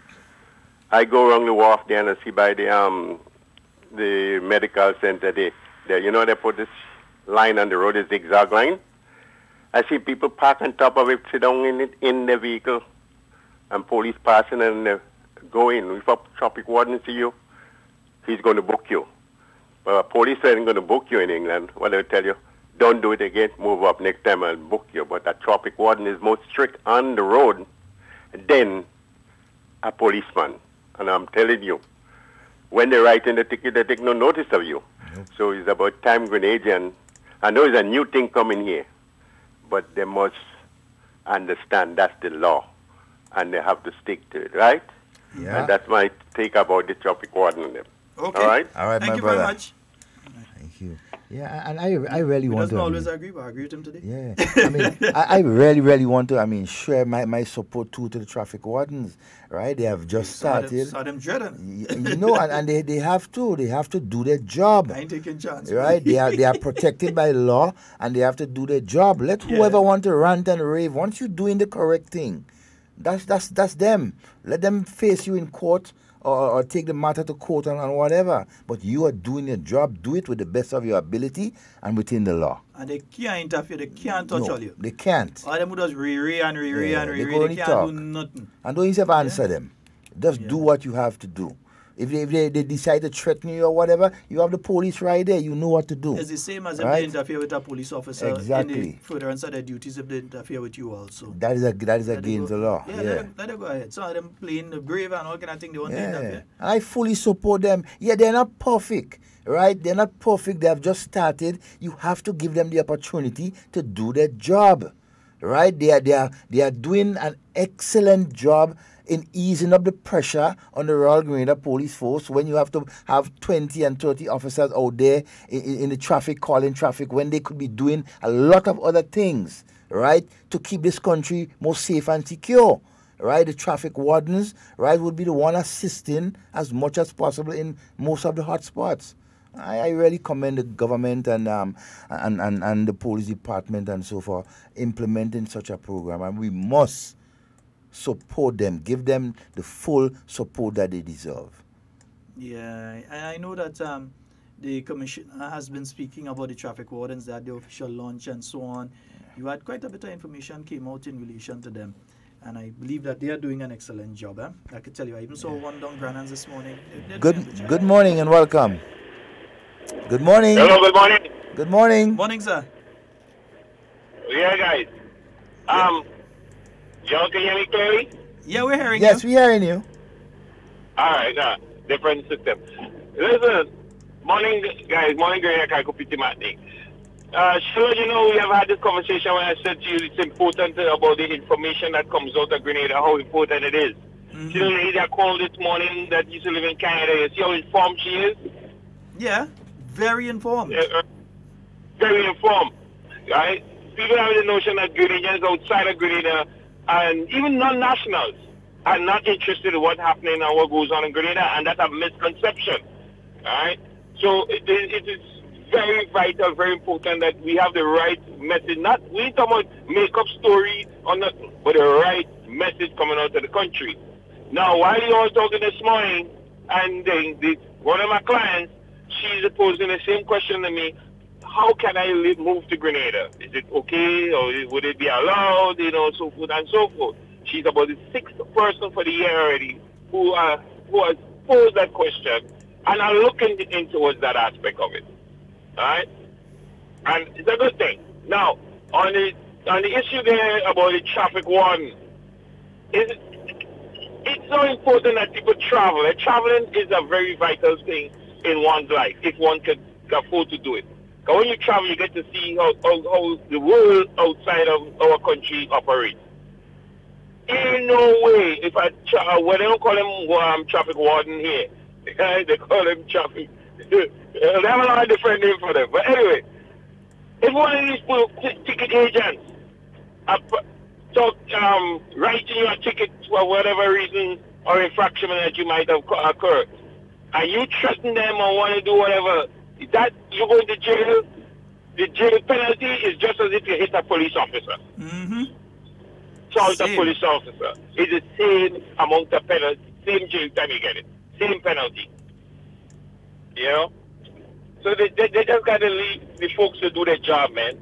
I go around the wharf there and I see by the medical center there, they put this line on the road, a zigzag line. I see people park on top of it, sit down in it, in the vehicle, and police passing and go in. If a traffic warden see you, he's going to book you. But a police isn't going to book you in England. Well, they'll tell you, don't do it again, move up, next time I'll book you. But a traffic warden is more strict on the road than a policeman. And I'm telling you, when they write in the ticket, they take no notice of you. Nope. So it's about time Grenadian. I know it's a new thing coming here, but they must understand that's the law, and they have to stick to it, right? Yeah. And that's my take about the traffic warden and them. Okay. All right? All right, Thank my you brother. very much. Thank you. Yeah, and I really want to. Doesn't always agree, but I agree with him today. Yeah, I mean, I really want to, share my support too to the traffic wardens, right? They have just started. Saw them dreading. And they have to do their job. I ain't taking chance. Right? They are protected by law, and they have to do their job. Let whoever want to rant and rave, once you're doing the correct thing, that's them. Let them face you in court. Or take the matter to court and whatever. But you are doing your job. Do it with the best of your ability and within the law. And they can't interfere. They can't touch all you. They can't. All them who does re-re and re-re and re-re. They can't talk. do nothing. And don't even answer them. Just do what you have to do. If they decide to threaten you or whatever, you have the police right there. You know what to do. It's the same as if they interfere with a police officer in the furtherance of their duties if they interfere with you also. That is against the law. Yeah, let them go ahead. Some of them playing the brave and all kind of thing. They want to interfere. And I fully support them. Yeah, they're not perfect, right? They're not perfect. They have just started. You have to give them the opportunity to do their job, right? They are doing an excellent job in easing up the pressure on the Royal Grenada Police Force when you have to have 20 and 30 officers out there in the traffic, calling traffic, when they could be doing a lot of other things, right, to keep this country more safe and secure, right? The traffic wardens, right, would be the one assisting as much as possible in most of the hot spots. I really commend the government and the police department and so forth implementing such a program, and we must support them, give them the full support that they deserve. Yeah, I know that the commissioner has been speaking about the traffic wardens, that the official launch and so on. You had quite a bit of information came out in relation to them, and I believe that they are doing an excellent job. I could tell you, I even saw one down Granans this morning. Good morning and welcome. Good morning. Hello, good morning. Good morning. Morning, sir. Yeah, guys. Y'all can hear me clearly? Yeah, we're hearing Yes, you. we're hearing you. All right, different system. Listen, morning, guys. Morning, Carriacou Petit Matnik. Sheldon, you know, we have had this conversation when I said to you it's important about the information that comes out of Grenada, how important it is. See the lady that called this morning that used to live in Canada, you see how informed she is? Yeah, very informed. Very informed, right? People have the notion that Grenadians outside of Grenada and even non-nationals are not interested in what's happening and what goes on in Grenada, and that's a misconception, right? So it is very vital, very important that we have the right message. We ain't talking about make-up story or not, but the right message coming out of the country. Now, while you all talking this morning, and one of my clients, she's posing the same question to me. How can I move to Grenada? Is it okay, or would it be allowed, you know, so forth and so forth. She's about the 6th person for the year already who has posed that question, and I'm looking into that aspect of it. All right? And it's a good thing. Now, on the issue there about the traffic warden, it's so important that people travel. And traveling is a very vital thing in one's life, if one can afford to do it. Because when you travel, you get to see how the world outside of our country operates. Ain't no way, well, they don't call him traffic warden here. They call him traffic. They have a lot of different names for them. But anyway, if one of these ticket agents writing you a ticket for whatever reason or infraction that you might have occurred, and you threaten them or want to do whatever, that you go to jail. The jail penalty is just as if you hit a police officer. Assault a police officer. It's the same amount of penalty, same jail time you get it, same penalty. You know? So they just got to leave the folks to do their job, man.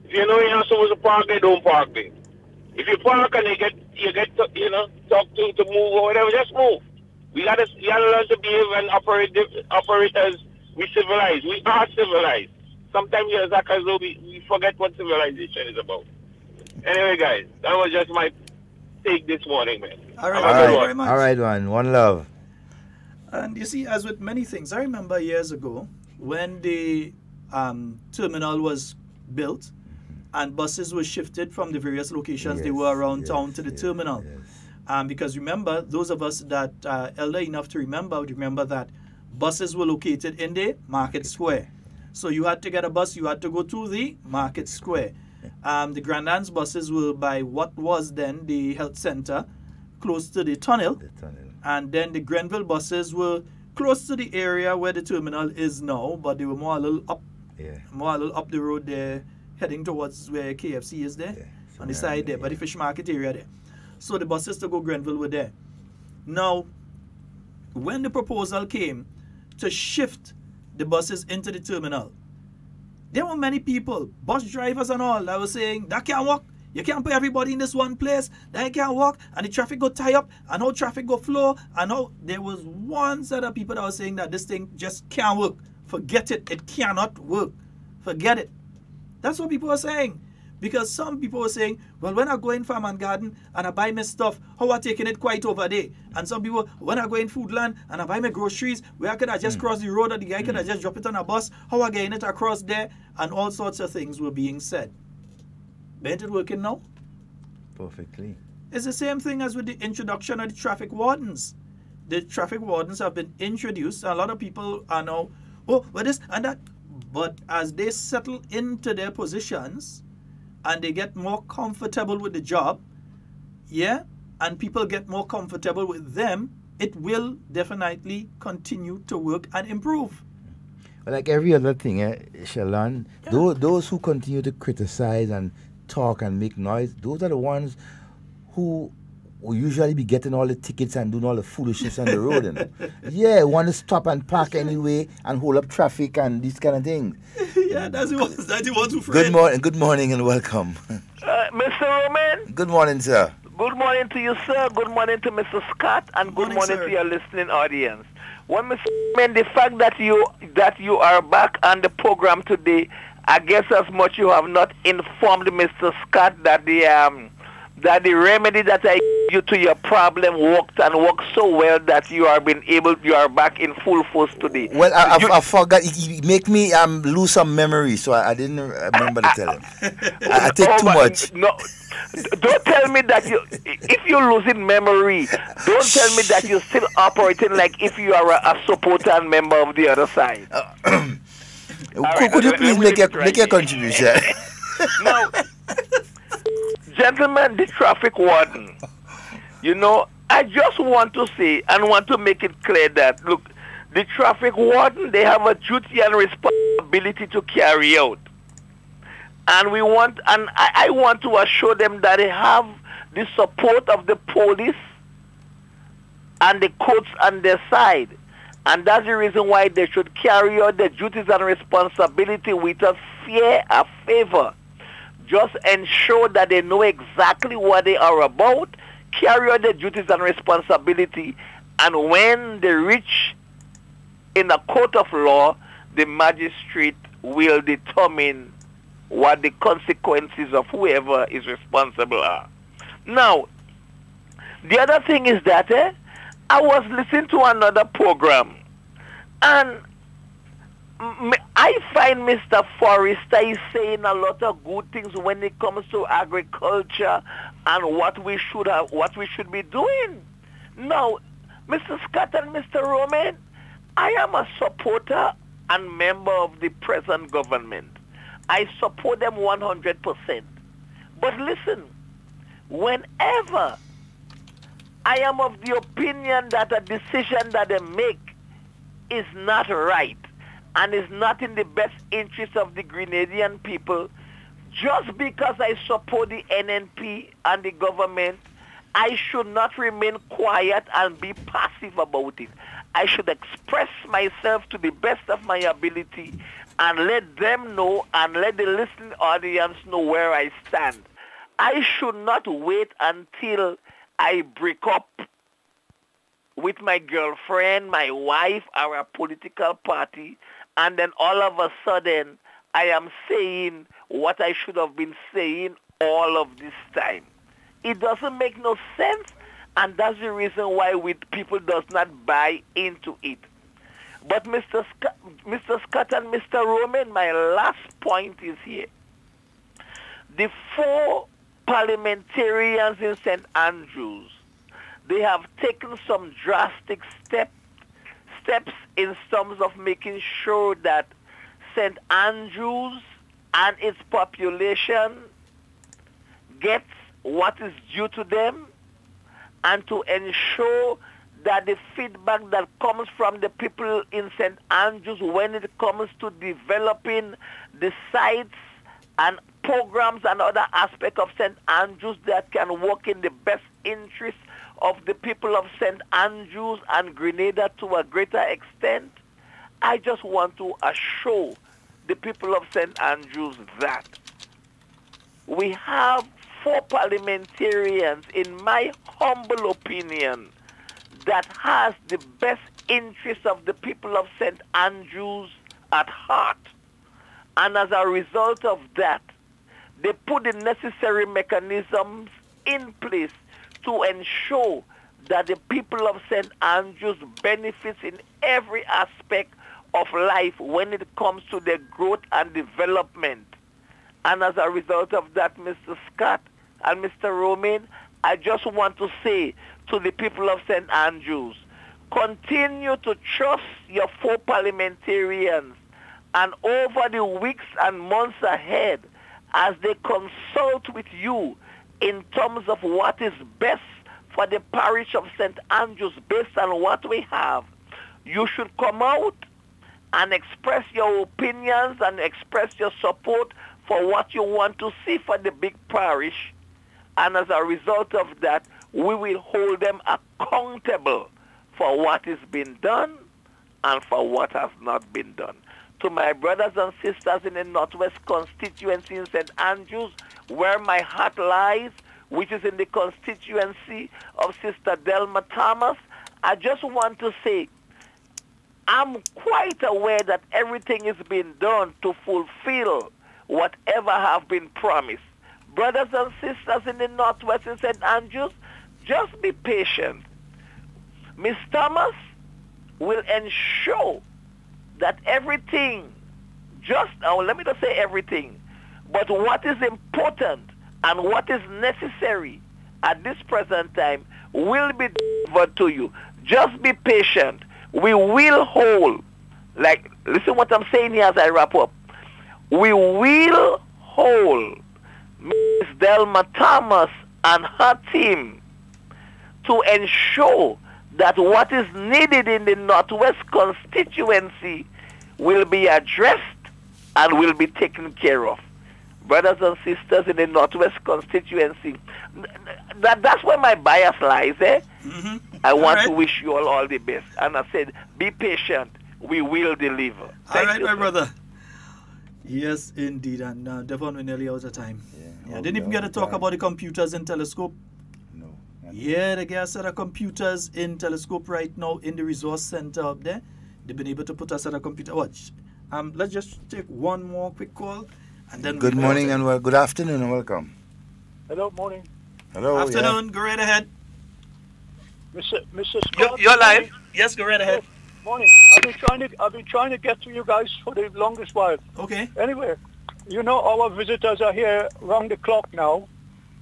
If you know you're not supposed to park there, don't park there. If you park and you get to, you know, talk to move or whatever, just move. You gotta learn to behave and operate as we civilized. We are civilized. Sometimes as though we forget what civilization is about. Anyway, guys, that was just my take this morning, man. All right, thank you very much. All right, man. One love. And you see, as with many things, I remember years ago when the terminal was built and buses were shifted from the various locations they were around town to the terminal. Because remember, those of us that are elder enough to remember that buses were located in the market square. So you had to get a bus, you had to go to the market square. The Grandans buses were by what was then the health center, close to the tunnel. And then the Grenville buses were close to the area where the terminal is now, but they were more a little up the road there, heading towards where KFC is there, on the side there, by the fish market area there. So the buses to go Grenville were there. Now, when the proposal came to shift the buses into the terminal, there were many people, bus drivers and all, that were saying, that can't work. You can't put everybody in this one place. That can't work. And the traffic go tie up. And how traffic go flow. And how there was one set of people that were saying that this thing just can't work. Forget it. It cannot work. Forget it. That's what people were saying. Because some people were saying, well, when I go in farm and garden and I buy my stuff, how I taking it quite over there? And some people, when I go in Foodland and I buy my groceries, where could I just cross the road or the guy could I just drop it on a bus? How I getting it across there? And all sorts of things were being said. Ain't it working now? Perfectly. It's the same thing as with the introduction of the traffic wardens. The traffic wardens have been introduced. A lot of people are now, oh, what this and that. But as they settle into their positions and they get more comfortable with the job, and people get more comfortable with them, it will definitely continue to work and improve. Like every other thing, Sheldon, those who continue to criticize and talk and make noise, those are the ones who will usually be getting all the tickets and doing all the foolishness on the road. You know? Yeah, want to stop and park anyway and hold up traffic and these kind of things. That's the ones who friend. Good morning and welcome. Mr. Romain. Good morning, sir. Good morning to you, sir. Good morning to Mr. Scott, and good morning to your listening audience. Well, Mr. Romain, the fact that you are back on the program today, I guess as much you have not informed Mr. Scott that the that the remedy that I gave you to your problem worked so well that you are back in full force today. Well, I forgot. He make me lose some memory, so I didn't remember to tell him. I take too much. No, don't tell me that if you're losing memory, don't tell me that you're still operating like if you are a supporter and member of the other side. Could you please make your contribution? Now, gentlemen, the traffic warden, I just want to say and want to make it clear that, look, the traffic warden, they have a duty and responsibility to carry out. And I want to assure them that they have the support of the police and the courts on their side. And that's the reason why they should carry out their duties and responsibility without fear or favor. Just ensure that they know exactly what they are about, carry out their duties and responsibility, and when they reach in a court of law, the magistrate will determine what the consequences of whoever is responsible are. Now, the other thing is that I was listening to another program, and I find Mr. Forrester is saying a lot of good things when it comes to agriculture and what we should be doing. Now, Mr. Scott and Mr. Romain, I am a supporter and member of the present government. I support them 100%. But listen, whenever I am of the opinion that a decision that they make is not right and is not in the best interest of the Grenadian people, just because I support the NNP and the government, I should not remain quiet and be passive about it. I should express myself to the best of my ability and let them know and let the listening audience know where I stand. I should not wait until I break up with my girlfriend, my wife, or a political party, and then all of a sudden I am saying what I should have been saying all of this time. It doesn't make no sense, and that's the reason why people does not buy into it. But Mr. Scott and Mr. Romain, my last point is here. The 4 parliamentarians in St. Andrews, they have taken some drastic steps in terms of making sure that St. Andrews and its population gets what is due to them, and to ensure that the feedback that comes from the people in St. Andrews when it comes to developing the sites and programs and other aspects of St. Andrews that can work in the best interest of the people of St. Andrews and Grenada to a greater extent. I just want to assure the people of St. Andrews that we have 4 parliamentarians, in my humble opinion, that has the best interest of the people of St. Andrews at heart. And as a result of that, they put the necessary mechanisms in place to ensure that the people of St. Andrews benefits in every aspect of life when it comes to their growth and development. And as a result of that, Mr. Scott and Mr. Romain, I just want to say to the people of St. Andrews, continue to trust your 4 parliamentarians, and over the weeks and months ahead, as they consult with you in terms of what is best for the parish of St. Andrews based on what we have, you should come out and express your opinions and express your support for what you want to see for the big parish. And as a result of that, we will hold them accountable for what is being done and for what has not been done. To my brothers and sisters in the Northwest constituency in St. Andrews, where my heart lies, which is in the constituency of Sister Delma Thomas, I just want to say, I'm quite aware that everything is being done to fulfill whatever have been promised. Brothers and sisters in the Northwest in St. Andrews, just be patient. Miss Thomas will ensure that everything, let me not say everything, but what is important and what is necessary at this present time will be delivered to you. Just be patient. We will hold, listen what I'm saying here as I wrap up. We will hold Ms. Delma Thomas and her team to ensure that what is needed in the Northwest constituency will be addressed and will be taken care of. Brothers and sisters in the Northwest constituency, that's where my bias lies, eh? Mm-hmm. I want to wish you all the best. And I said, be patient. We will deliver. All right, my brother. Yes, indeed. And Devon, we're nearly out of time. I didn't even get to talk about the computers in Telescope. No. Yeah, they got a set of computers in Telescope right now in the resource center up there. They've been able to put a set of computers. Watch. Let's just take one more quick call. And then good morning and good afternoon and welcome. Hello, morning. Hello. Afternoon. Yeah. Go right ahead. Mr. Scott. You're live. Yes, go right ahead. Morning. I've been trying to get to you guys for the longest while. Okay. Anyway, you know our visitors are here round the clock now.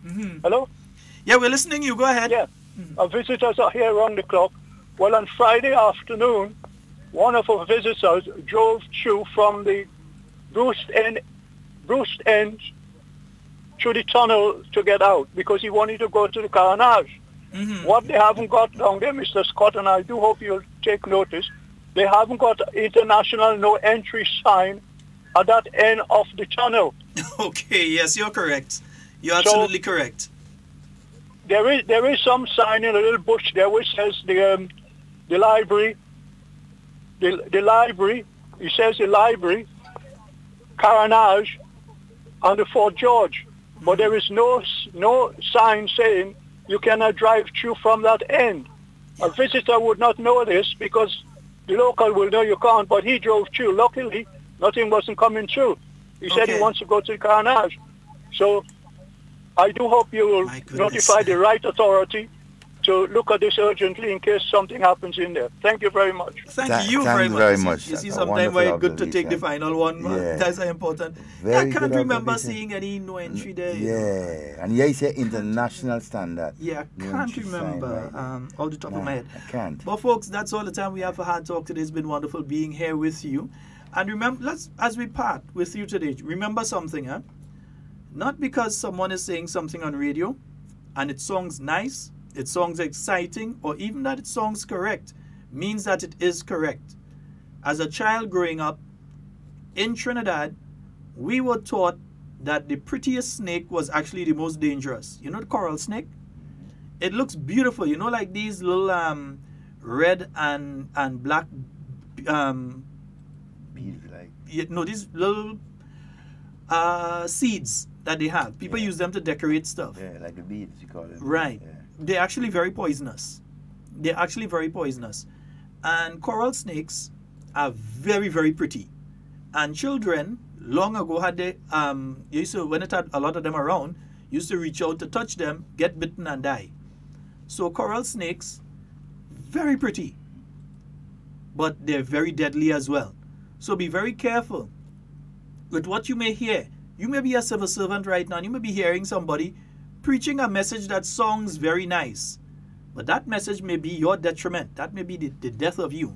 Mm-hmm. Hello? Yeah, we're listening. You go ahead. Yeah. Our visitors are here round the clock. Well, on Friday afternoon, one of our visitors drove through from the Bruce End through the tunnel to get out because he wanted to go to the Carriacou. Mm-hmm. What they haven't got down there, Mr. Scott, and I do hope you'll take notice, they haven't got international no entry sign at that end of the tunnel. Okay, yes, you're correct. You're absolutely correct. There is some sign in a little bush there which says the library, the library, it says the library, Carriacou, and the Fort George. But there is no sign saying you cannot drive through from that end. A visitor would not know this because the local will know you can't, but he drove through. Luckily, nothing wasn't coming through. He said he wants to go to the Carriacou. So I do hope you will notify the right authority to look at this urgently in case something happens in there. Thank you very much. Thank you very much. You see, sometimes very good to take the final one. Yeah. That's important. I can't remember seeing any no entry there. Yeah, and yeah, it's an international standard. Yeah, I can't remember off the top of my head. I can't. But folks, that's all the time we have for Hard Talk today. It's been wonderful being here with you. And remember, as we part with you today, remember something, huh? Not because someone is saying something on radio and it sounds nice, it sounds exciting, or even that it sounds correct, means that it is correct. As a child growing up in Trinidad, we were taught that the prettiest snake was actually the most dangerous. You know the coral snake? It looks beautiful, you know, like these little red and black beads, like these little seeds that they have. People use them to decorate stuff. Yeah, like the beads you call them. Right. Yeah. They're actually very poisonous. And coral snakes are very, very pretty. And children, long ago, had they, when it had a lot of them around, used to reach out to touch them, get bitten and die. So coral snakes, very pretty. But they're very deadly as well. So be very careful with what you may hear. You may be a civil servant right now, and you may be hearing somebody preaching a message that sounds very nice, but that message may be your detriment. That may be the death of you.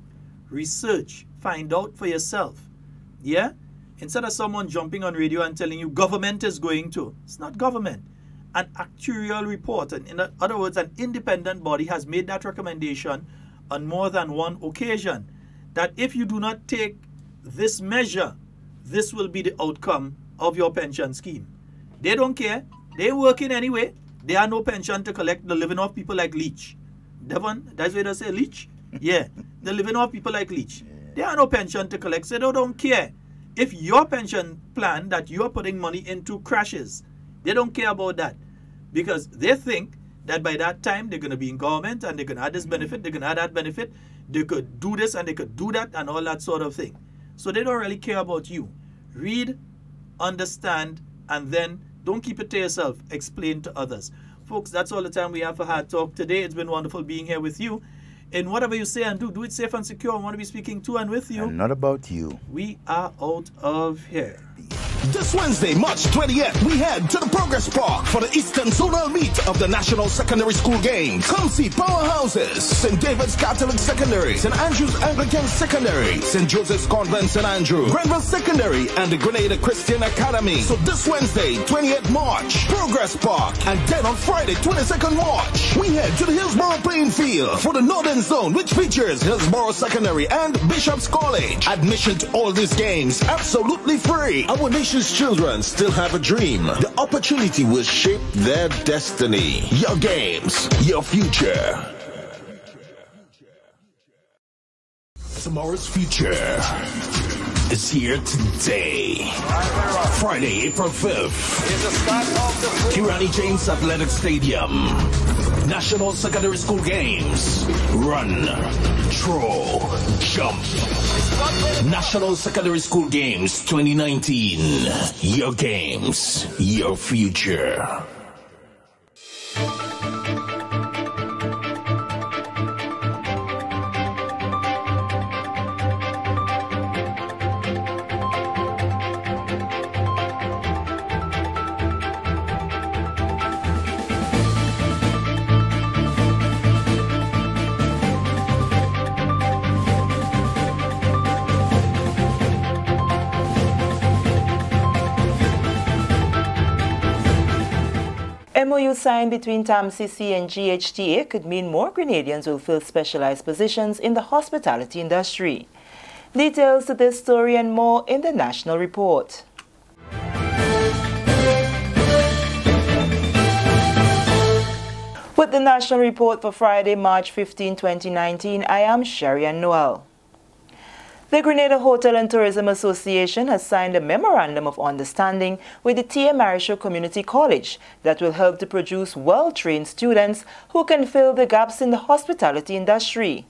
Research, find out for yourself. Yeah? Instead of someone jumping on radio and telling you government is going to. It's not government. An actuarial report, and in other words, an independent body has made that recommendation on more than one occasion, that if you do not take this measure, this will be the outcome of your pension scheme. They don't care. They're working anyway. There are no pension to collect. They're living off people like Leach. Devon, that's why they say Leach? Yeah. They're living off people like Leach. There are no pension to collect, so they don't care. If your pension plan that you're putting money into crashes, they don't care about that. Because they think that by that time they're going to be in government and they're going to have this benefit, they're going to have that benefit, they could do this and they could do that and all that sort of thing. So they don't really care about you. Read, understand, and then Don't keep it to yourself. Explain to others. Folks, that's all the time we have for Hard Talk today. It's been wonderful being here with you. And whatever you say and do it safe and secure. I want to be speaking to and with you. And not about you. We are out of here. This Wednesday, March 20th, we head to the Progress Park for the Eastern Zonal Meet of the National Secondary School Games. Come see powerhouses: St. David's Catholic Secondary, St. Andrew's Anglican Secondary, St. Joseph's Convent St. Andrew, Grenville Secondary, and the Grenada Christian Academy. So this Wednesday, 20th March, Progress Park. And then on Friday, 22nd March, we head to the Hillsborough playing field for the Northern Zone, which features Hillsborough Secondary and Bishop's College. Admission to all these games absolutely free. Our nation's children still have a dream. The opportunity will shape their destiny. Your games, your future. Tomorrow's future is here today. Friday, April 5th. Kirani James Athletic Stadium. National Secondary School Games. Run, throw, jump. National Secondary School Games 2019. Your games, your future. MOU signed between TAMCC and GHTA could mean more Grenadians will fill specialized positions in the hospitality industry. Details to this story and more in the National Report. With the National Report for Friday, March 15, 2019, I am Sherian Noel. The Grenada Hotel and Tourism Association has signed a Memorandum of Understanding with the Carriacou Community College that will help to produce well-trained students who can fill the gaps in the hospitality industry.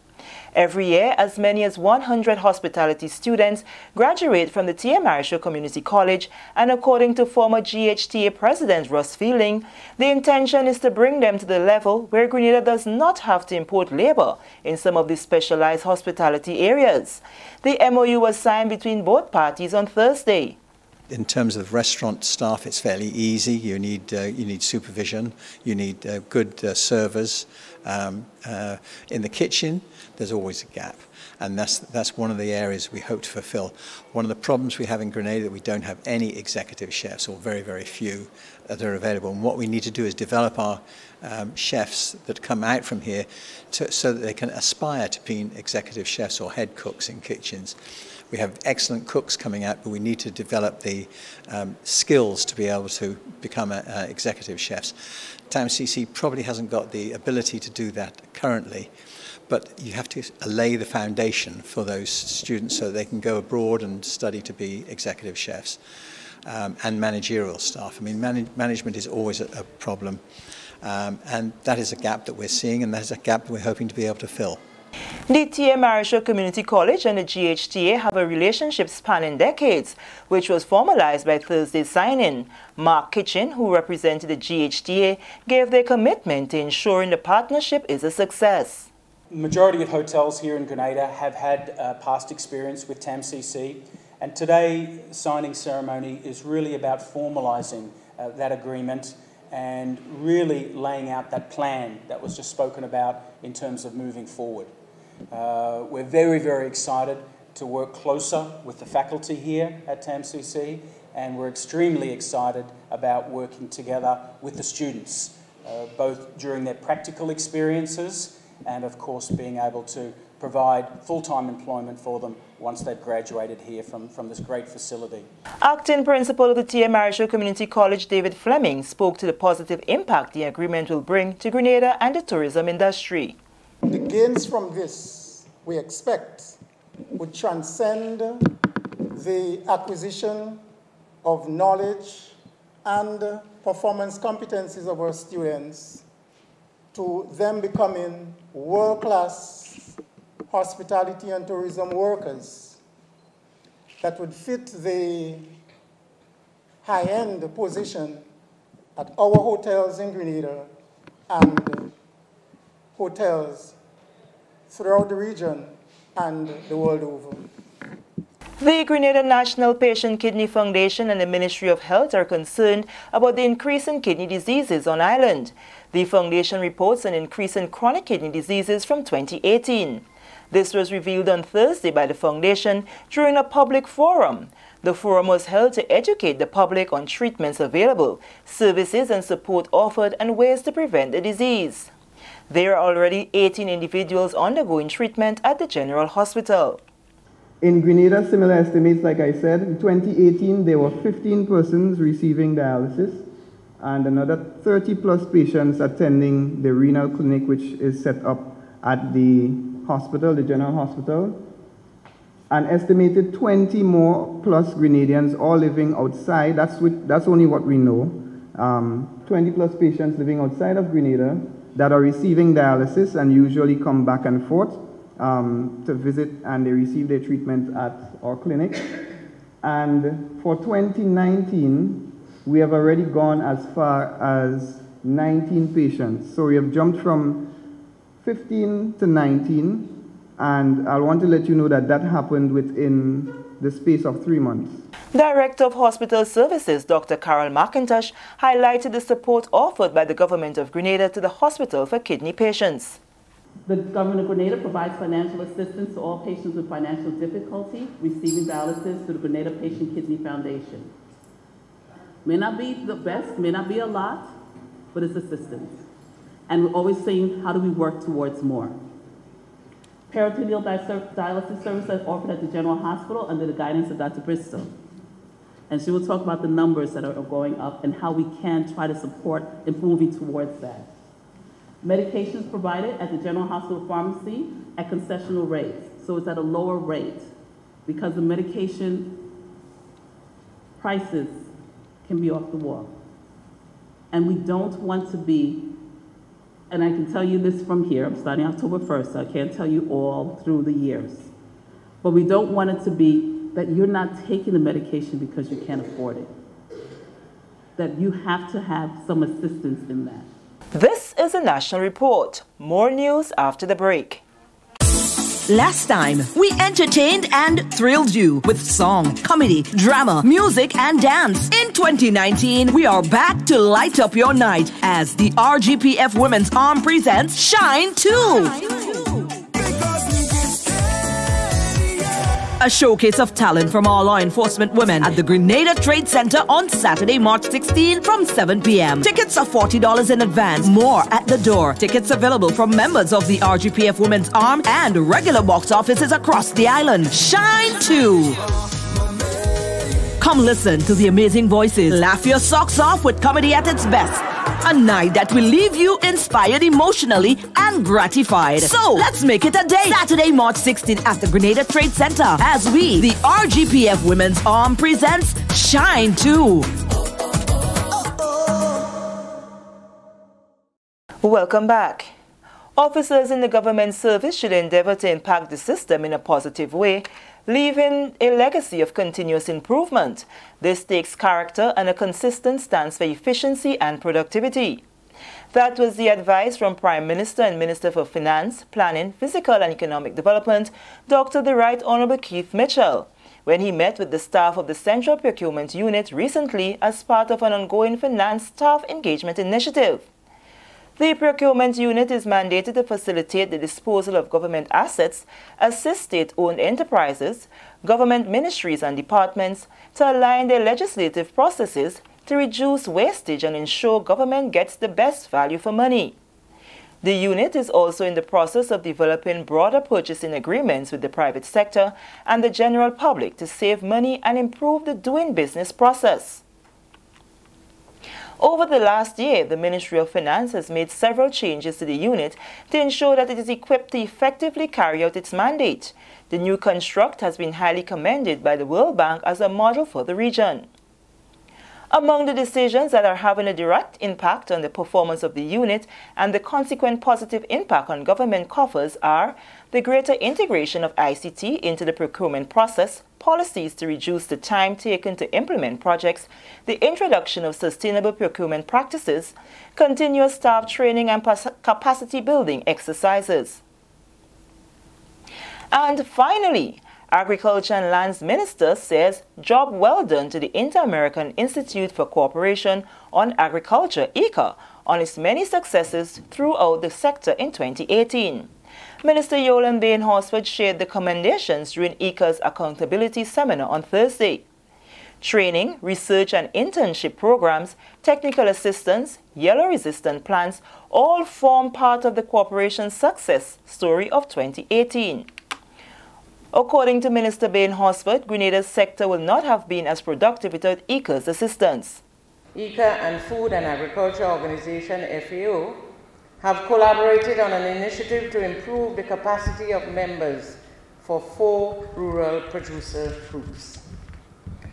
Every year, as many as 100 hospitality students graduate from the Carriacou Community College, and according to former GHTA President Russ Fielding, the intention is to bring them to the level where Grenada does not have to import labor in some of the specialized hospitality areas. The MOU was signed between both parties on Thursday. In terms of restaurant staff, it's fairly easy. You need supervision. You need good servers. In the kitchen, there's always a gap, and that's one of the areas we hope to fulfill. One of the problems we have in Grenada that we don't have any executive chefs, or very, very few that are available. And what we need to do is develop our chefs that come out from here so that they can aspire to being executive chefs or head cooks in kitchens. We have excellent cooks coming out, but we need to develop the skills to be able to become executive chefs. TAMCC probably hasn't got the ability to do that currently, but you have to lay the foundation for those students so they can go abroad and study to be executive chefs and managerial staff. I mean, management is always a problem, and that is a gap that we're seeing, and that is a gap that we're hoping to be able to fill. The Carriacou Community College and the GHTA have a relationship spanning decades, which was formalized by Thursday's signing. Mark Kitchen, who represented the GHTA, gave their commitment to ensuring the partnership is a success. The majority of hotels here in Grenada have had past experience with TAMCC, and today the signing ceremony is really about formalising that agreement and really laying out that plan that was just spoken about in terms of moving forward. We're very, very excited to work closer with the faculty here at TAMCC, and we're extremely excited about working together with the students, both during their practical experiences and, of course, being able to provide full-time employment for them once they've graduated here from this great facility. Acting Principal of the Carriacou Community College, David Fleming, spoke to the positive impact the agreement will bring to Grenada and the tourism industry. The gains from this, we expect, would transcend the acquisition of knowledge and performance competencies of our students to them becoming world-class hospitality and tourism workers that would fit the high-end position at our hotels in Grenada and hotels throughout the region and the world over. The Grenada National Patient Kidney Foundation and the Ministry of Health are concerned about the increase in kidney diseases on island. The foundation reports an increase in chronic kidney diseases from 2018. This was revealed on Thursday by the foundation during a public forum. The forum was held to educate the public on treatments available, services and support offered, and ways to prevent the disease. There are already 18 individuals undergoing treatment at the General Hospital. In Grenada, similar estimates, like I said, in 2018 there were 15 persons receiving dialysis and another 30 plus patients attending the renal clinic, which is set up at the hospital, the General Hospital. An estimated 20 more plus Grenadians all living outside. That's only what we know. 20 plus patients living outside of Grenada that are receiving dialysis and usually come back and forth to visit, and they receive their treatment at our clinic. And for 2019, we have already gone as far as 19 patients. So we have jumped from 15 to 19. And I want to let you know that that happened within the space of 3 months. Director of Hospital Services, Dr. Carol McIntosh, highlighted the support offered by the government of Grenada to the hospital for kidney patients. The government of Grenada provides financial assistance to all patients with financial difficulty receiving dialysis through the Grenada Patient Kidney Foundation. May not be the best, may not be a lot, but it's assistance. And we're always saying, how do we work towards more? Peritoneal dialysis services are offered at the General Hospital under the guidance of Dr. Bristol. And she will talk about the numbers that are going up and how we can try to support in moving towards that. Medications provided at the General Hospital Pharmacy at concessional rates. So it's at a lower rate because the medication prices can be off the wall. And we don't want to be, and I can tell you this from here, I'm starting October 1st, so I can't tell you all through the years. But we don't want it to be that you're not taking the medication because you can't afford it. That you have to have some assistance in that. This is a national report. More news after the break. Last time, we entertained and thrilled you with song, comedy, drama, music, and dance. In 2019, we are back to light up your night as the RGPF Women's Arm presents Shine 2. A showcase of talent from all law enforcement women at the Grenada Trade Center on Saturday, March 16 from 7 p.m. Tickets are $40 in advance, more at the door. Tickets available from members of the RGPF Women's Arm and regular box offices across the island. Shine 2. Come listen to the amazing voices. Laugh your socks off with comedy at its best. A night that will leave you inspired emotionally and gratified. So, let's make it a day. Saturday, March 16th at the Grenada Trade Center as we, the RGPF Women's Arm, presents Shine 2. Welcome back. Officers in the government service should endeavor to impact the system in a positive way, leaving a legacy of continuous improvement. This takes character and a consistent stance for efficiency and productivity. That was the advice from Prime Minister and Minister for Finance, Planning, Physical and Economic Development, Dr. the Right Honorable Keith Mitchell, when he met with the staff of the Central Procurement Unit recently as part of an ongoing finance staff engagement initiative. The procurement unit is mandated to facilitate the disposal of government assets, assist state-owned enterprises, government ministries and departments to align their legislative processes to reduce wastage and ensure government gets the best value for money. The unit is also in the process of developing broader purchasing agreements with the private sector and the general public to save money and improve the doing business process. Over the last year, the Ministry of Finance has made several changes to the unit to ensure that it is equipped to effectively carry out its mandate. The new construct has been highly commended by the World Bank as a model for the region. Among the decisions that are having a direct impact on the performance of the unit and the consequent positive impact on government coffers are the greater integration of ICT into the procurement process, policies to reduce the time taken to implement projects, the introduction of sustainable procurement practices, continuous staff training and capacity building exercises. And finally, Agriculture and Lands Minister says job well done to the Inter-American Institute for Cooperation on Agriculture, ICA, on its many successes throughout the sector in 2018. Minister Yolan Bain-Horsford shared the commendations during ICA's accountability seminar on Thursday. Training, research and internship programs, technical assistance, yellow-resistant plants all form part of the cooperation's success story of 2018. According to Minister Bain-Horsford, Grenada's sector will not have been as productive without ICA's assistance. ICA and Food and Agriculture Organization, FAO, have collaborated on an initiative to improve the capacity of members for 4 rural producer groups.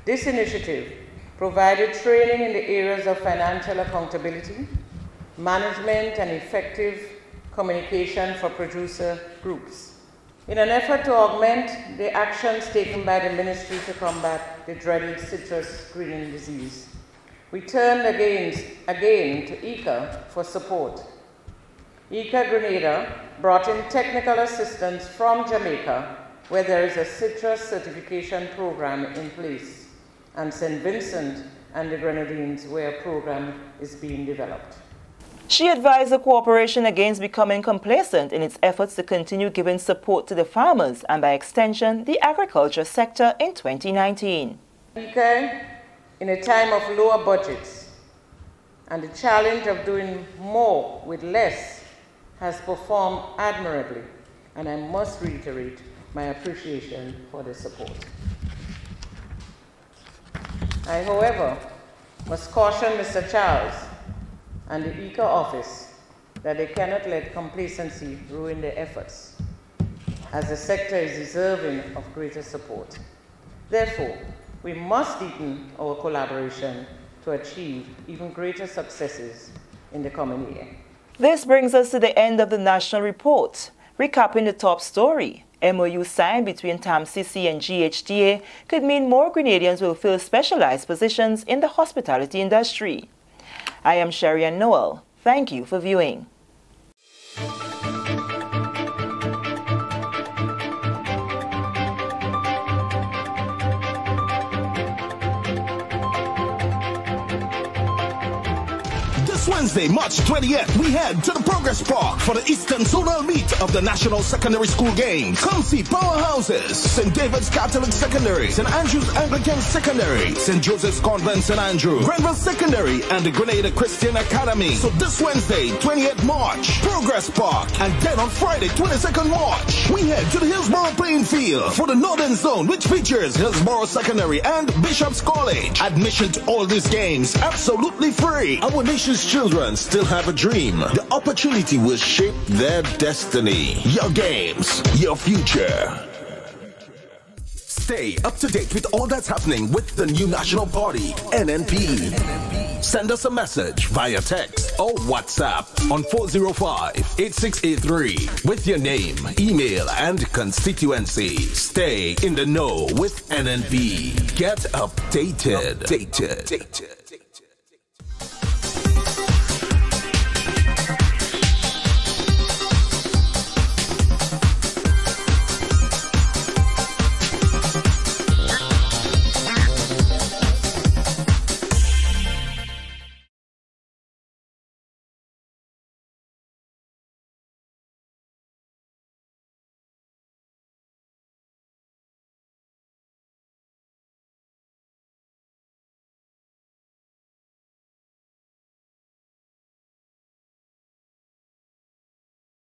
This initiative provided training in the areas of financial accountability, management and effective communication for producer groups, in an effort to augment the actions taken by the ministry to combat the dreaded citrus greening disease. We turned again to ICA for support. ICA Grenada brought in technical assistance from Jamaica, where there is a citrus certification program in place, and St. Vincent and the Grenadines, where a program is being developed. She advised the cooperation against becoming complacent in its efforts to continue giving support to the farmers and, by extension, the agriculture sector in 2019. ICA, in a time of lower budgets and the challenge of doing more with less, has performed admirably, and I must reiterate my appreciation for the support. I, however, must caution Mr. Charles and the ICA office that they cannot let complacency ruin their efforts, as the sector is deserving of greater support. Therefore, we must deepen our collaboration to achieve even greater successes in the coming year. This brings us to the end of the national report. Recapping the top story, MOU signed between TAMCC and GHTA could mean more Grenadians will fill specialized positions in the hospitality industry. I am Sherian Noel. Thank you for viewing. Wednesday, March 20th, we head to the Progress Park for the Eastern Zonal Meet of the National Secondary School Games. Come see powerhouses: St. David's Catholic Secondary, St. Andrew's Anglican Secondary, St. Joseph's Convent St. Andrew, Grenville Secondary, and the Grenada Christian Academy. So this Wednesday, 20th March, Progress Park, and then on Friday, 22nd March, we head to the Hillsborough playing field for the Northern Zone, which features Hillsborough Secondary and Bishop's College. Admission to all these games absolutely free. Our nation's children still have a dream. The opportunity will shape their destiny. Your games, your future. Stay up to date with all that's happening with the new national party, NNP. Send us a message via text or WhatsApp on 405-8683 with your name, email, and constituency. Stay in the know with NNP. Get updated.